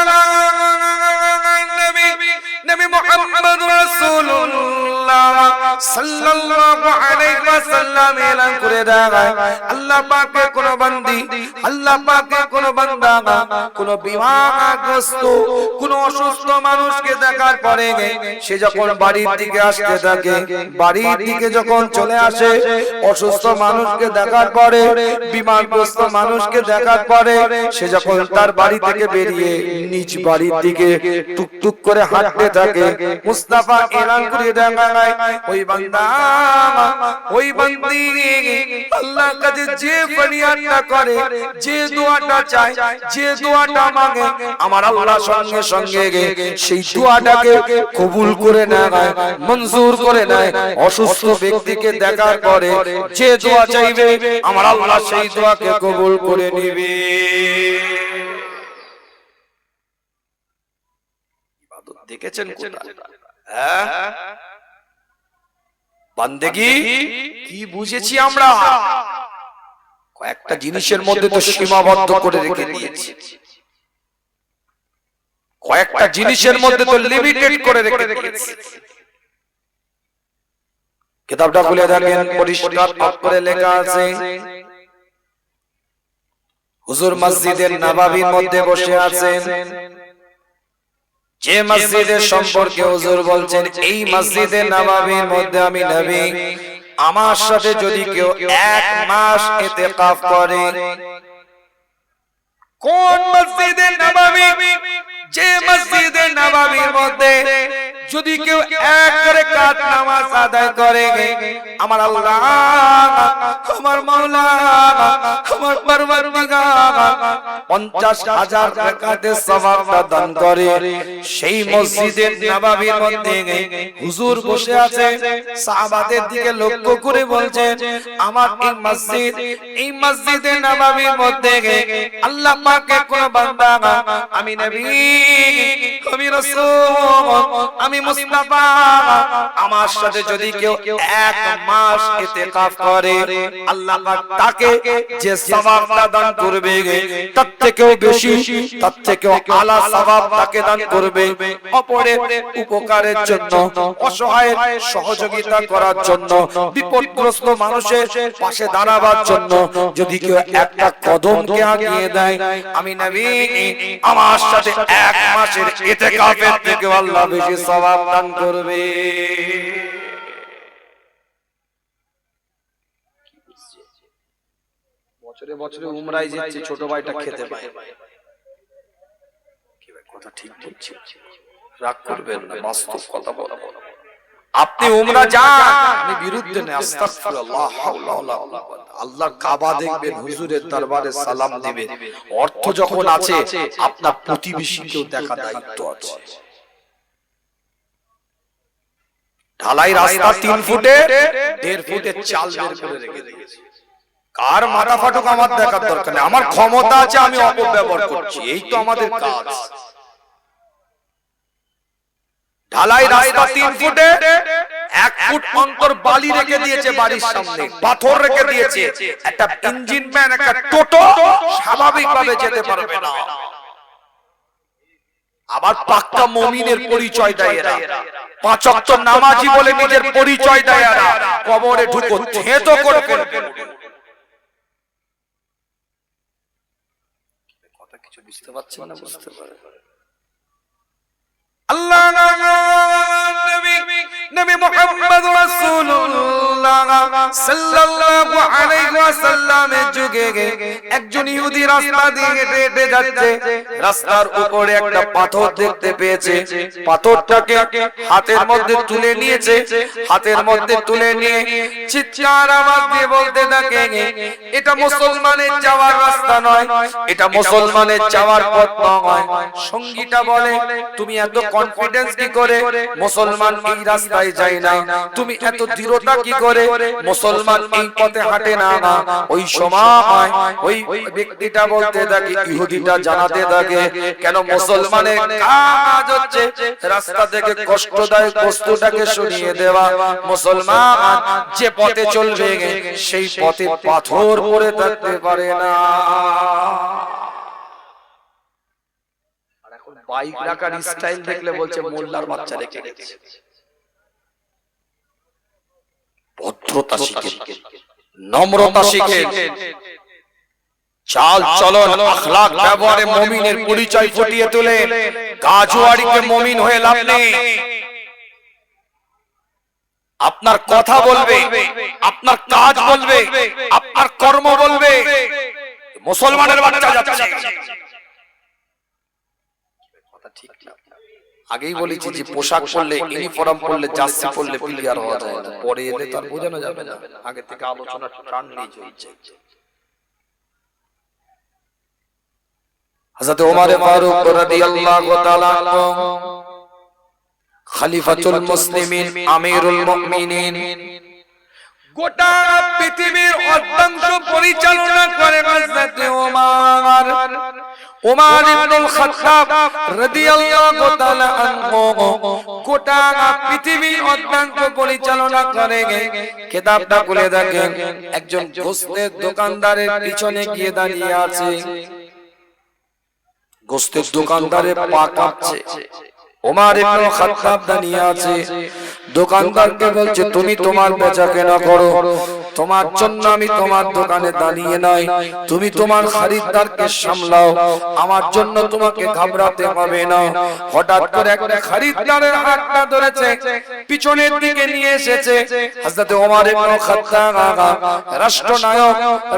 নবী মুহাম্মদ রাসূলুল্লাহ সাল্লাল্লাহু আলাইহি ওয়াসাল্লাম এলান করে দেয়, আল্লাহ পাকের কোন বান্দি আল্লাহ পাকের কোন বান্দা কোন বিমারগ্রস্ত কোন অসুস্থ মানুষকে দেখার পরে সে যখন বাড়ির দিকে আসতে থাকে, বাড়ির দিকে যখন চলে আসে, অসুস্থ মানুষকে দেখার পরে বিমারগ্রস্ত মানুষকে দেখার পরে সে যখন তার বাড়ি থেকে বেরিয়ে নিজ বাড়ির দিকে টুকটুক করে হাঁটতে থাকে, মুস্তাফা এলান করে দেয় ওই বান্দা ওই বান্দি আল্লাহর কাছে যে ফরিয়াদটা করে, যে দোয়াটা চায়, যে দোয়াটা মাগে, আমার আল্লাহ সঙ্গে সঙ্গে সেই দোয়াটাকে কবুল করে নেয়, মঞ্জুর করে নেয়। অসুস্থ ব্যক্তিকে দেখার পরে যে দোয়া চাইবে আমার আল্লাহ সেই দোয়াকে কবুল করে নেবে। দেখেছেন কোথায়? হ্যাঁ, বান্দেগি কি বুঝেছি আমরা? কয়েকটা জিনিসের মধ্যে তো সীমাবদ্ধ করে রেখে দিয়েছি। কয়েকটা জিনিসের মধ্যে তো লিমিটেড করে রেখে দিয়েছে। কিতাবটা খুলে দেখেন, পরিষ্কার অক্ষরে লেখা আছে, হুজুর মসজিদের নববীর মধ্যে বসে আছেন। যে মসজিদের সম্পর্কে হুজুর বলছেন, এই মসজিদে নববীর মধ্যে আমি নবী, আমার সাথে যদি কেউ 1 মাস ইতিকাফ করে। কোন মসজিদে নববী? যে মসজিদে নববীর মধ্যে যদি কেউ 1 রাকাত নামাজ আদায় করে, আমার আল্লাহ, আমার মাওলা, আমার পরওয়ারদিগার 50,000 রাকাতের সওয়াবটা দান করে। সেই মসজিদের নববীর মধ্যে হুজুর বসে আছে, সাহাবাদের দিকে লক্ষ্য করে বলছেন, আমার এই মসজিদে নববীর মধ্যে আল্লাহ পাকের কোন বান্দা, আমি নবী, আমি রাসূল, আমি মুস্তাফা, আমার সাথে যদি কেউ 1 মাস ইতিকাফ করে, আল্লাহ পাক তাকে যে সওয়াবটা দান করবে, তার থেকেও বেশি, তার থেকেও আলা সওয়াব তাকে দান করবে। অপরের উপকারের জন্য, অসহায়ের সহযোগিতা করার জন্য, বিপদগ্রস্ত মানুষের পাশে দাঁড়াবার জন্য যদি কেউ একটা কদমকে আগিয়ে দেয়, আমি নবী, আমার সাথে 1 মাসের ইতিকাফের থেকে আল্লাহ বেশি সওয়াব দান করবে। বছরে বছরে উমরায় যাচ্ছে, ছোট ভাইটা খেতে পায়। কি ভাই, কথা ঠিক বলছি, রাগ করবেন না, বাস্তব কথা বলবো। আপনি উমরা যান, আমি বিরুদ্ধে নেই, আস্তাগফিরুল্লাহ, হাওলা ওয়ালা কুওয়াতা। আল্লাহর কাবা দেখবেন, হুজুরের দরবারে সালাম দিবেন, অর্থ যখন আছে আপনার প্রতিবেশীকেও দেখা দায়িত্ব আছে। ঢালাই রাস্তা 3 ফুটে 1.5 ফুটের চাল বের করে রেখে দিয়েছে। কার মাথা ফাটুক আমার দেখার দরকার নেই, আমার ক্ষমতা আছে, আমি অপব্যবহার করছি, এই তো আমাদের কাজ। ঢালাই রাস্তা 3 ফুটে 1 ফুট অন্তর বালি রেখে দিয়েছে, বাড়ির সামনে পাথর রেখে দিয়েছে। একটা ইঞ্জিন ভ্যান, একটা টোটো স্বাভাবিকভাবে যেতে পারবে না। আবার পাক্কা মুমিনের পরিচয় দেয় এরা, 5 ওয়াক্ত নামাজি বলে নিজের পরিচয় দেয় এরা, কবরে ঢুকো থেতো করে ফেলবে। কথা কিছু বুঝতে পারছেন না? বুঝতে পারেন? আল্লাহ নবী মুহাম্মদ রাসূলুল্লাহ সাল্লাল্লাহু আলাইহি ওয়াসাল্লামের যুগে একজন ইহুদি রাস্তা দিয়ে হেঁটে হেঁটে যাচ্ছে। রাস্তার উপরে একটা পাথর দেখতে পেয়েছে, পাথরটাকে হাতের মধ্যে তুলে নিয়েছে। হাতের মধ্যে তুলে নিয়ে চিৎকার আওয়াজ দিয়ে বলতে থাকে, এটা মুসলমানের যাওয়ার রাস্তা নয়, এটা মুসলমানের যাওয়ার পথ নয়। সঙ্গীটা বলে, তুমি এত কনফিডেন্স কি করে? মুসলমান এই রাস্তায় যায় না। তুমি এত দৃঢ়তা কি করে? মুসলমান এই পথে হাঁটে না। ওই সময় ওই ব্যক্তিটা বলতে থাকে, ইহুদিটা জানাতে থাকে, কেন মুসলমানের কাজ হচ্ছে রাস্তা থেকে কষ্টদায়ক বস্তুটাকে সরিয়ে দেওয়া। মুসলমান যে পথে চলবে সেই পথে পাথর পড়ে থাকতে পারে না। বাইক রাখার স্টাইল দেখলে বলছে মোল্লার বাচ্চা রেখে গেছে। ভদ্রতা শিখেন, নম্রতা শিখেন, চাল চলন আখলাক ব্যবহারে মুমিনের পরিচয় ফুটিয়ে তোলে। গাজোয়ারিকে মুমিন হয়ে লাভ নেই। আপনার কথা বলবে, আপনার কাজ বলবে, আপনার কর্ম বলবে মুসলমানের বাচ্চা যাচ্ছে। আগেই বলেছি যে পোশাক পরলে, ইউনিফর্ম পরলে, জার্সি পরলে ক্লিয়ার হওয়া যায় না, পরে এলে তার বোঝানো যাবে না। আগে থেকে আলোচনা টান নিয়ে চলছে। হযরত ওমর ফারুক রাদিয়াল্লাহু তাআলা খলিফাতুল মুসলিমিন, আমিরুল মুমিনিন, গোটা পৃথিবীর অত্যন্ত পরিচালনা করে হযরত ওমর। ওমর ইবনুল খাত্তাব রাদিয়াল্লাহু তাআলা আনহু গোটা পৃথিবীর অত্যন্ত পরিচালনা করে। কিতাবটা খুলে দেখেন, একজন গোশতের দোকানদারের পিছনে গিয়ে দাঁড়িয়ে আছে। গোস্তের দোকানদারে পা কাঁপছে, ওমর ইবনে খাত্তাব দাঁড়িয়ে আছে, দোকানদারকে বলছে তুমি তোমার বেচাকেনা করো, তোমার জন্য আমি তোমার দোকানে দাঁড়িয়ে নাই, তুমি তোমার খরিদ্দারকে সামলাও, আমার জন্য তোমাকে ঘাবড়াতে হবে না। হঠাৎ করে একটা খরিদ্দারের হাতটা ধরেছে, পিছনের দিকে নিয়ে এসেছে। হযরত ওমর ইবনে খাত্তাব রাষ্ট্রনায়ক,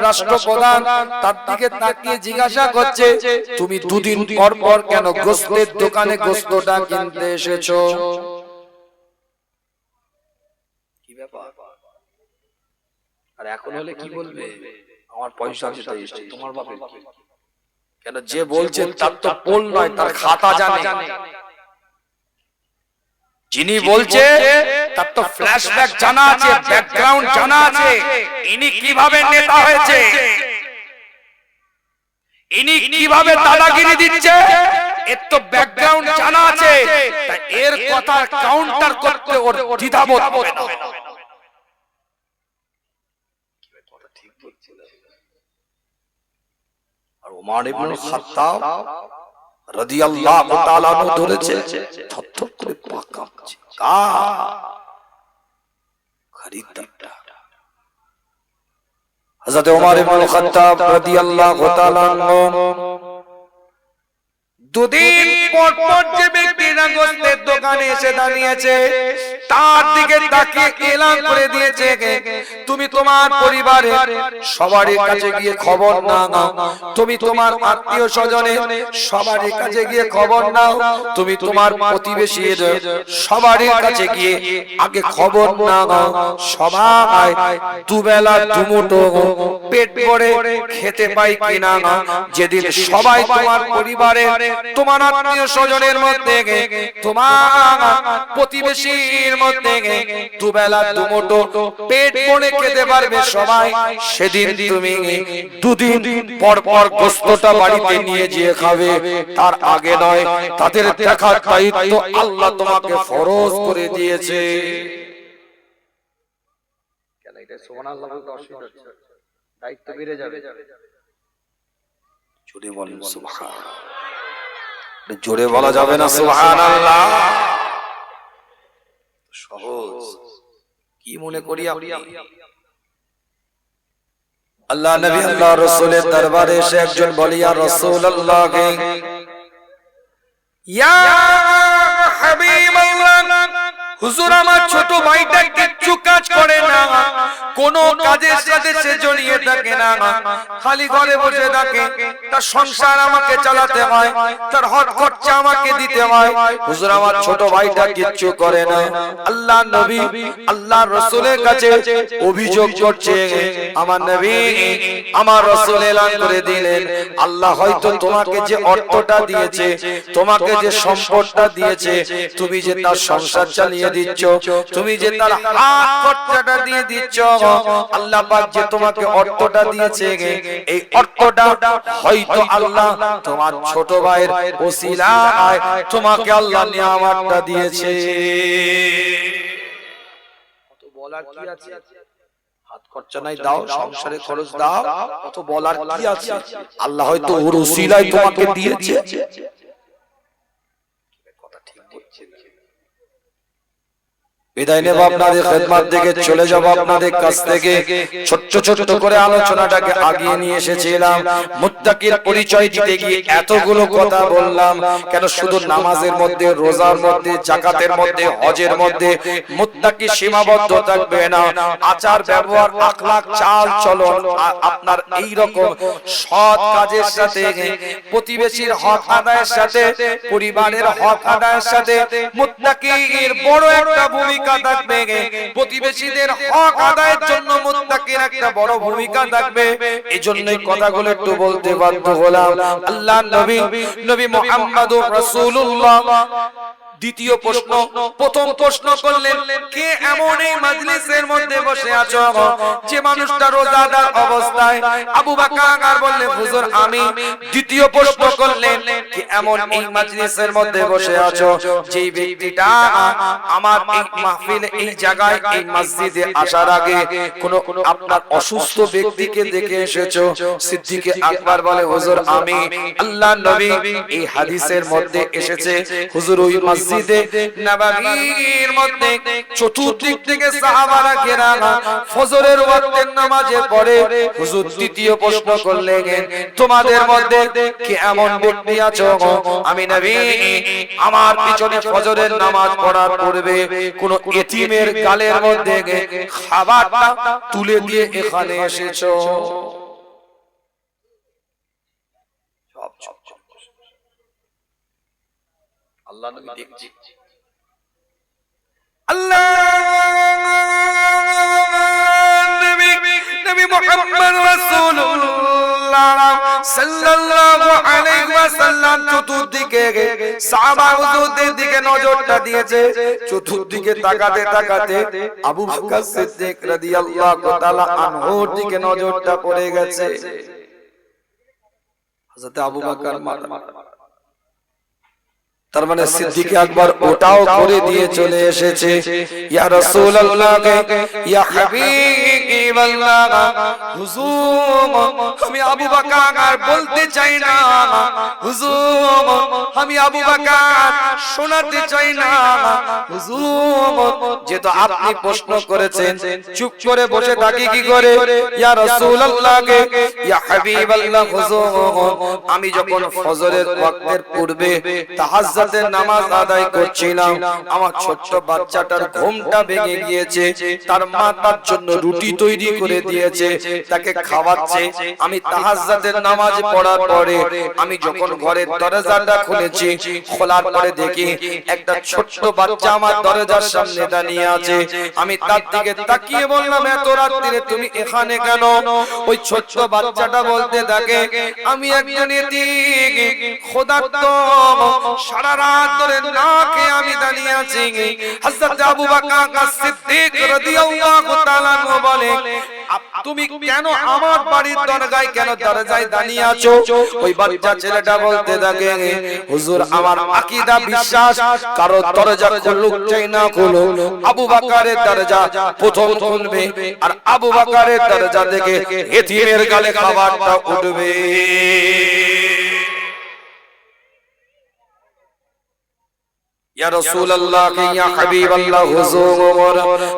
রাষ্ট্রপ্রধান তার দিকে তাকিয়ে জিজ্ঞাসা করছে তুমি দুদিন পর পর কেন গোস্তের দোকানে গোস্তটা কিনতে এসেছো? কি ব্যাপার? আর এখন হলে কি বলবে? আমার পয়সা আছে তাই এসেছি, তোমার বাপের কি? কেন যে বলছে তার তো পোল নয়, তার খাতা জানে। যিনি বলছে তার তো ফ্ল্যাশব্যাক জানা আছে, ব্যাকগ্রাউন্ড জানা আছে, ইনি কিভাবে নেতা হয়েছে, ইনি কিভাবে দাদাগিরি দিচ্ছে, এর তো ব্যাকগ্রাউন্ড জানা আছে। তাই এর কথা কাউন্টার করতে ওর দ্বিধাবোধ হবে না। আর ওমর ইবনে খাত্তাব রাদিয়াল্লাহু তাআলা আনহু ধরেছে, থরথর করে পা কাঁপছে। খরিদ্দারটা হযরত ওমর ইবনে খাত্তাব রাদিয়াল্লাহু তাআলা আনহু দুদিন পর পর যে ব্যক্তিরা গোস্তের দোকানে এসে দাঁড়িয়েছে তার দিকে তাকিয়ে এলান করে দিয়েছে তুমি তোমার পরিবারে সবার কাছে গিয়ে খবর নাও, তুমি তোমার আত্মীয় স্বজনের সবার কাছে গিয়ে খবর নাও, তুমি তোমার প্রতিবেশীর সবার কাছে গিয়ে আগে খবর নাও, সবাই দুবেলা দুমুঠো পেট ভরে খেতে পাই কিনা। যেদিন সবাই তোমার পরিবারে তোমার আত্মীয় স্বজনের মধ্যে তোমার প্রতিবেশীর মধ্যে দুবেলা দুমুঠো পেট ভরে খেতে পারবে সবাই, সেদিন তুমি দুদিন পর পর গোস্তটা বাড়িতে নিয়ে গিয়ে খাবে। তার আগে নয়, তাদের দেখার দায়িত্ব আল্লাহ তোমাকে ফরজ করে দিয়েছে। কেন এটা সুবহানাল্লাহ বলতে অসুবিধা হচ্ছে? দায়িত্ব বেড়ে যাবে। জোরে বলেন সুবহানাল্লাহ। জোরে বলা যাবে না সুবহানাল্লাহ? সহজ কি মনে করি আপনি? আল্লাহ নবী আল্লাহ রাসূলের দরবারে এসে একজন বলে ইয়া রাসূলুল্লাহ, ইয়া হাবিবাল্লাহ, হুজুর আমার ছোট ভাইটা কিচ্ছু কাজ করে না, কোন কাজের সাথে সে জড়িয়ে থাকে না, খালি ঘরে বসে থাকে, তার সংসার আমাকে চালাতে হয়, তার হক খরচা আমাকে দিতে হয়। হুজুর আমার ছোট ভাইটা কিচ্ছু করে না। আল্লাহ নবী আল্লাহ রাসূলের কাছে অভিযোগ করছে, আমার নবী আমার রাসূল এলান করে দিলেন আল্লাহ হয়তো তোমাকে যে অর্থটা দিয়েছে, তোমাকে যে সম্পদটা দিয়েছে, তুমি যে তার সংসার চালিয়ে দিচ্ছ, তুমি যে তার হাত খরচাটা দিয়ে দিচ্ছ, আল্লাহ পাক যে তোমাকে অর্থটা দিয়েছে, এই অর্থটা হয়তো আল্লাহ তোমার ছোট ভাইয়ের ওসিলায় তোমাকে আল্লাহ নিয়ামতটা দিয়েছে। কত বলার কি আছে? হাত খরচা নাই দাও, সংসারে খরচ দাও, কত বলার কি আছে? আল্লাহ হয়তো ওর ওসিলায় তোমাকে দিয়েছে। কথা ঠিক বলছে। বিদায় নেব আপনাদের খেদমত থেকে, চলে যাব আপনাদের কাছ থেকে। ছোট্ট ছোট্ট করে আলোচনাটাকে আগিয়ে নিয়ে এসেছিলাম। মুত্তাকির পরিচয় দিতে গিয়ে এতগুলো কথা বললাম কেন? শুধু নামাজের মধ্যে, রোজার মধ্যে, যাকাতের মধ্যে, হজের মধ্যে মুত্তাকি সীমাবদ্ধ থাকবে না। আচার ব্যবহার, আখলাক, চাল চলন আপনার এই রকম সৎ কাজের সাথে, প্রতিবেশীর হক আদায়ের সাথে, পরিবারের হক আদায়ের সাথে মুত্তাকির বড় একটা ভূমিকা থাকবে। প্রতিবেশীদের হক আদায়ের জন্য মুত্তাকির একটা বড় ভূমিকা থাকবে। এজন্যই কথাগুলো একটু বলতে বাধ্য হলাম। আল্লাহ নবী মুহাম্মদুর রাসূলুল্লাহ দ্বিতীয় প্রশ্ন, প্রথম প্রশ্ন করলেন কে এমন এই মাজলিসের মধ্যে বসে আছো যে মানুষটা রোজাদার অবস্থায়? আবু বকর বললেন হুজুর আমি। দ্বিতীয় প্রশ্ন করলেন কে এমন এই মাজলিসের মধ্যে বসে আছো যে ব্যক্তিটা আমার এই মাহফিলে, এই জায়গায়, এই মসজিদে আসার আগে কোন আপনার অসুস্থ ব্যক্তিকে দেখে এসেছো? সিদ্দিকে আকবর বলে হুজুর আমি। আল্লাহর নবী এই হাদিসের মধ্যে এসেছে হুজুর ওই মসজিদে নববীর মধ্যে চতুর্দিক থেকে সাহাবারা ঘেরা ফজরের ওয়াক্তের নামাজে পড়ে। হুজুর তৃতীয় প্রশ্ন করলেন তোমাদের মধ্যে কি এমন ব্যক্তি আছো? আমি নবী আমার পিছনে ফজরের নামাজ পড়ার পূর্বে কোন এতিমের গালের মধ্যে খাবারটা তুলে দিয়ে এখানে এসেছো? আল্লাহ নবী দেখছি। আল্লাহ নবী মুহাম্মদ রাসূলুল্লাহ সাল্লাল্লাহু আলাইহি ওয়াসাল্লাম চতুর্দিকে সাহাবা হুজুরদের দিকে নজরটা দিয়েছে। চতুর্দিকে তাকাতে তাকাতে আবু বকর সিদ্দিক রাদিয়াল্লাহু তাআলা আনহুর দিকে নজরটা পড়ে গেছে। হযরত আবু বকর মাথা, তার মানে সিদ্দিক আকবর ওটাও করে দিয়ে চলে এসেছে। ইয়া রাসূলুল্লাহ, ইয়া হাবিবাল্লাহ, হুজুর আমি আবু বকর বলতে চাই না, হুজুর আমি আবু বকর শোনাতে চাই না, হুজুর যেহেতু আপনি প্রশ্ন করেছেন চুপ করে বসে থাকি কি করে? ইয়া রাসূলুল্লাহ, ইয়া হাবিবাল্লাহ, হুজুর আমি যখন ফজরের ওয়াক্তের পূর্বে তাহাজ্জুদের নামাজ আদায় করছিলাম, আমার ছোট্ট বাচ্চাটার ঘুমটা ভেঙে গিয়েছে। তার মা তার জন্য রুটি তৈরি করে দিয়েছে, তাকে খাওয়াচ্ছে। আমি তাহাজ্জুদের নামাজ পড়ার পরে আমি যখন ঘরের দরজাটা খুলেছি, খোলার পরে দেখি একটা ছোট্ট বাচ্চা আমার দরজার সামনে দাঁড়িয়ে আছে। আমি তার দিকে তাকিয়ে বললাম এত রাত্রিরে তুমি এখানে কেন? ওই ছোট্ট বাচ্চাটা বলতে থাকে আমি একজন এতিম ক্ষুধার্ত, সারা রাত ধরে না খেয়ে আমি দাঁড়িয়ে আছি। হযরত আবু বকর সিদ্দিক রাদিয়াল্লাহু তাআলা বলে তুমি কেন আমার বাড়ির দরজায় কেন দরজায় দাঁড়িয়ে আছো? ওই বাচ্চা ছেলেটা বলতে থাকে হুজুর আমার আকীদা বিশ্বাস কারো দরজা খুলুক চাই না খুলো, আবু বকরের দরজা প্রথম খুলবে আর আবু বকরের দরজা থেকে এতিমের গালে খাবারটা উঠবে। ইয়া রাসূলুল্লাহ, ইয়া হাবিবাল্লাহ, হুজুর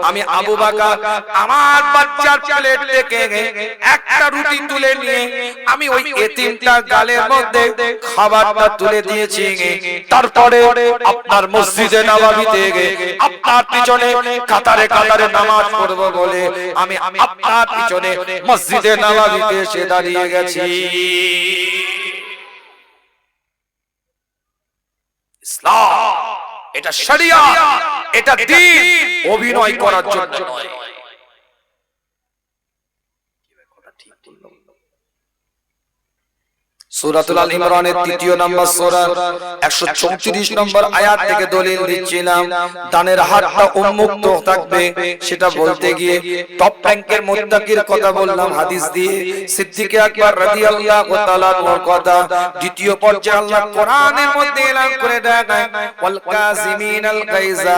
আমি আবু বকর আমার বাচ্চার প্লেট থেকে একটা রুটি তুলে নিয়ে আমি ওই এতিমটার গালের মধ্যে খাবারটা তুলে দিয়েছি। তারপরে আপনার মসজিদে নববীতে আপনার পিছনে কাতারে কাতারে নামাজ পড়ব বলে আমি আপনার পিছনে মসজিদে নববীতে এসে দাঁড়িয়ে গেছি। ইসলাম এটা শরিয়াত, এটা দ্বীন, অভিনয় করার জন্য নয়। সূরাতুল আল ইমরানের ৩য় নম্বর সূরা ১৩৪ নম্বর আয়াত থেকে দলিল দিচ্ছিলাম দানের হাতটা উন্মুক্ত থাকবে। সেটা বলতে গিয়ে টপ র্যাঙ্কের মুত্তাকির কথা বললাম হাদিস দিয়ে। সিদ্দিক আকবর রাদিয়াল্লাহু তাআলা এর কথা দ্বিতীয় পর্যায়ে আল্লাহ কোরআনের মধ্যে এলান করে দেয় ওয়াল কাযিমিনাল গায়জা।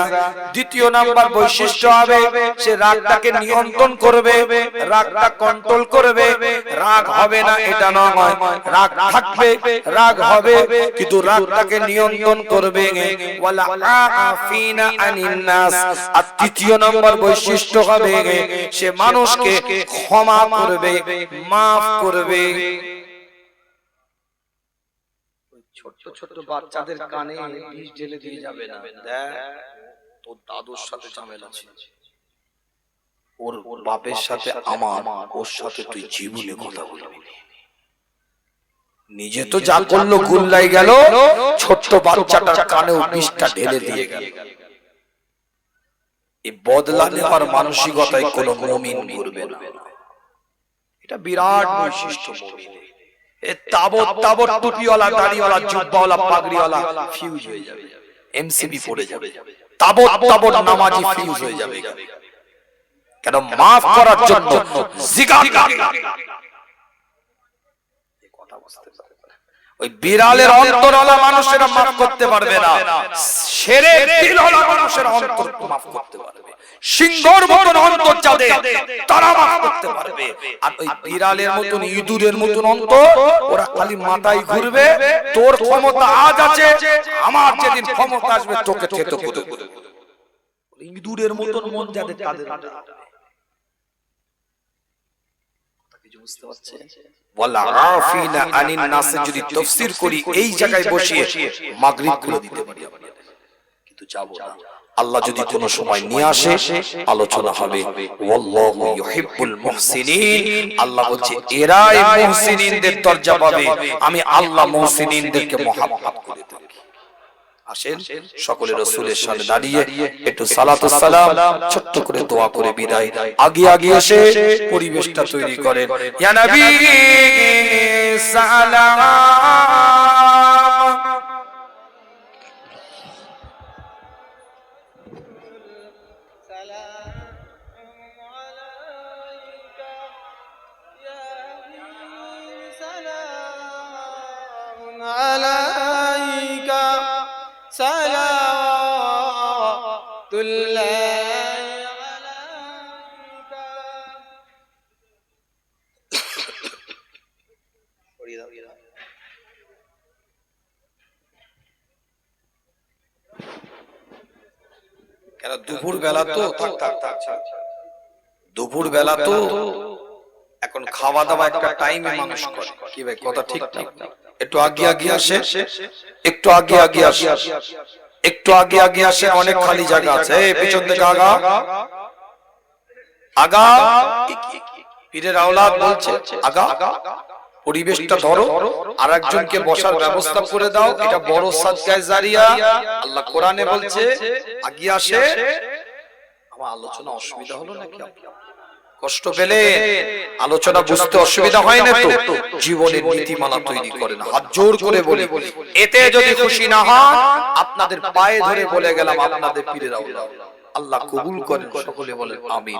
দ্বিতীয় নাম্বার বৈশিষ্ট্য হবে সে রাগটাকে নিয়ন্ত্রণ করবে, রাগটা কন্ট্রোল করবে। রাগ হবে না এটা নয়, রাগ থাকবে, রাগ হবে কিন্তু রাগটাকে নিয়ন্ত্রণ করবে। ওয়ালা আফিনা আনিন নাস। আর তৃতীয় নম্বর বৈশিষ্ট্য হবে সে মানুষকে ক্ষমা করবে, maaf করবে। ছোট ছোট বাচ্চাদের কানে বিষ ঢেলে দিয়ে যাবে না, দেখ তোর দাদুর সাথে ঝামেলা ছিল, ওর বাপের সাথে আমার, ওর সাথে তুই জীবনে কথা বলবি না। নিজে তো যা করলো গুল্লাই গেল, ছোট্ট বাচ্চাটার কানেও বিষটা ঢেলে দিয়ে গেল। এই বদলা নেওয়ার মানসিকতায় কোন মুমিন করবে না। এটা বিরাট বৈশিষ্ট্য মুমিনের। এ তাবৎ তাবৎ টুপিওয়ালা, দাড়িওয়ালা, জুব্বাওয়ালা, পাগড়িওয়ালা ফিউজ হয়ে যাবে। এমসিবি পড়ে যাবে, তাবৎ তাবৎ নামাজি ফিউজ হয়ে যাবে। কেন? মাফ করার জন্য জিগার লাগে। ওই বিড়ালের অন্তরওয়ালা মানুষেরা মাফ করতে পারবে না, শেরের দিলওয়ালা মানুষেরা অন্তর মাফ করতে পারবে। সিংহর মতন অন্তর যাদের, তারা মাফ করতে পারবে। আর ওই বিড়ালের মতন, ইঁদুরের মতন অন্তর, ওরা খালি মাথায় ঘুরবে। তোর ক্ষমতা আজ আছে, আমার যেদিন ক্ষমতা আসবে তোকে থেতো করে দেব। ইঁদুরের মতন মন যাদের, তাদের বুঝতে পারছেন? ওয়ালা আফিনা আনিন নাস যদি তাফসীর করি এই জায়গায় বসিয়ে মাগরিব করে দিতে পারি, কিন্তু যাব না। আল্লাহ যদি কোনো সময় নিয়ে আসে আলোচনা হবে। ওয়াল্লাহু ইউহিব্বুল মুহসিনিন, আল্লাহ বলছে এরাই মুহসিনিনদের দরজা পাবে, আমি আল্লাহ মুহসিনিনদেরকে মহব্বত করে থাকি। আসেন সকলে রাসূলের সামনে দাঁড়িয়ে একটু সালাতু সালাম ছোট্ট করে দোয়া করে বিদায়। আগে আগে এসে পরিবেশটা তৈরি করেন। ইয়া নবী সালাম আলাইকা সালাতুল্লাহ আলাইকা। কেন? দুপুর বেলা তো, দুপুর বেলা তো এখন খাওয়া দাওয়া একটা টাইমে মানুষ করে। কি ভাই কথা ঠিক ঠিক? একটু আগে আগে আসে, একটু আগে আগে আসে, একটু আগে আগে আসে, অনেক খালি জায়গা আছে। এই পিছন থেকে আগা আগা, পীরের আওলাদ বলছে আগা, পরিবেশটা ধরো, আর একজনকে বসার ব্যবস্থা করে দাও। এটা বড় সাদকায়ে জারিয়া। আল্লাহ কোরআনে বলছে আগে আসে। আমার আলোচনা অসুবিধা হলো নাকি? কষ্ট পেলে আলোচনা বুঝতে অসুবিধা হয় না তো? জীবনের নীতিমালা তৈরি করেন, হাত জোর করে বলি, এতে যদি খুশি না হন আপনাদের পায়ে ধরে বলে গেলাম আপনাদের পীরের আওলাদ আল্লাহ কবুল করেন। সকলে বলেন আমিন।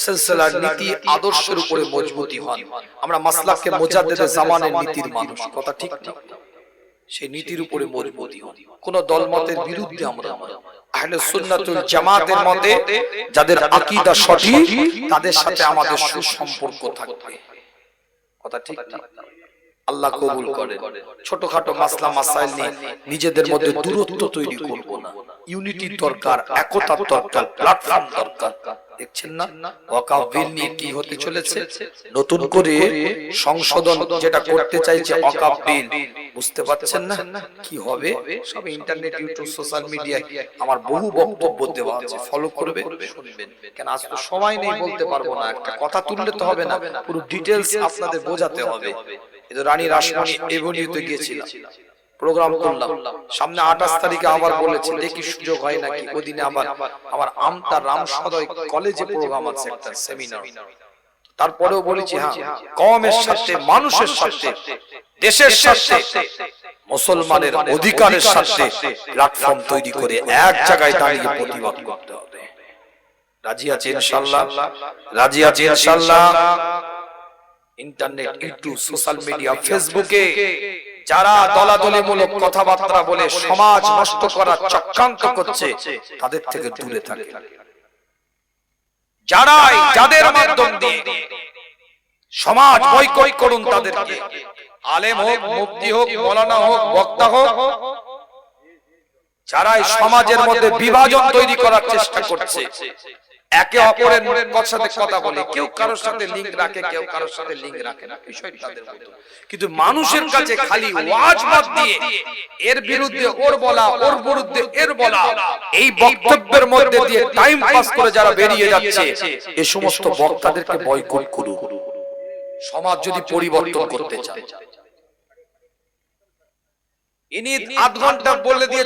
সিলসিলার নীতি আদর্শের উপরে মজবুতি হন। আমরা মাসলাককে মুজাদ্দিদে জামানের নীতির মানুষ, কথা ঠিক না? সেই নীতির উপরে মজবুতি হন। কোন দলমতের বিরুদ্ধে আমরা নয়। আহলে সুন্নাতুল জামাতের মতে যাদের আকীদা সঠিক তাদের সাথে আমাদের সুসম্পর্ক থাকবে, কথা ঠিক না? আল্লাহ কবুল করেন। ছোটখাটো মাসলা মাসাইল নিয়ে নিজেদের মধ্যে দূরত্ব তৈরি করব না। ইউনিটি দরকার, একতা দরকার, প্ল্যাটফর্ম দরকার। দেখছেন না ওয়াকফ বিল নিয়ে কি হতে চলেছে? নতুন করে সংশোধন যেটা করতে চাইছে ওয়াকফ বিল, বুঝতে পারছেন না কি হবে? সব ইন্টারনেট, ইউটিউব, সোশ্যাল মিডিয়ায় আমার বহু বক্তব্য দেওয়া আছে, ফলো করবেন, শুনবেন। কেন আজ তো সময় নেই, বলতে পারবো না। একটা কথা তুললে তো হবে না, পুরো ডিটেইলস আপনাদের বোঝাতে হবে। এই তো রানী রাসমণি এভিনিউতে গিয়েছিলাম, প্রোগ্রাম করলাম। সামনে 28 তারিখে আবার বলেছি, দেখি সুযোগ হয় নাকি। ওদিনে আবার আমার আমতা রামসদয় কলেজে প্রোগ্রাম আছে, একটা সেমিনার। তারপরেও বলেছি হ্যাঁ, কওমের সাথে, মানুষের সাথে, দেশের সাথে, মুসলমানের অধিকারের সাথে প্ল্যাটফর্ম তৈরি করে এক জায়গায় দাঁড়িয়ে প্রতিবাদ করতে হবে। রাজি আছে ইনশাআল্লাহ? রাজি আছে ইনশাআল্লাহ? ইন্টারনেট, ইউটিউব, সোশ্যাল মিডিয়া, ফেসবুকে যারা দলাদলিমূলক কথাবার্তা বলে সমাজ নষ্ট করার চক্রান্ত করছে তাদের থেকে দূরে থাকে। যারাই যাদের মাধ্যম দিয়ে সমাজ বয়কট করুন তাদেরকে, আলেম হোক, মুফতি হোক, মাওলানা হোক, বক্তা হোক, যারাই সমাজের মধ্যে বিভাজন তৈরি করার চেষ্টা করছে, একে অপরের সাথে কথা বলে, কেউ কারোর সাথে লিংক রাখে, কেউ কারোর সাথে লিংক রাখে না, বিষয়টা তাদের মতো। কিন্তু মানুষের কাছে খালি ওয়াজ বাদ দিয়ে এর বিরুদ্ধে ওর বলা, ওর বিরুদ্ধে এর বলা, এই বক্তব্যের মধ্যে দিয়ে টাইম পাস করে যারা বেরিয়ে যাচ্ছে, এই সমস্ত বক্তাদেরকে বয়কট করুন। সমাজ যদি পরিবর্তন করতে চায়, ইনি আধ ঘন্টা বলে দিয়ে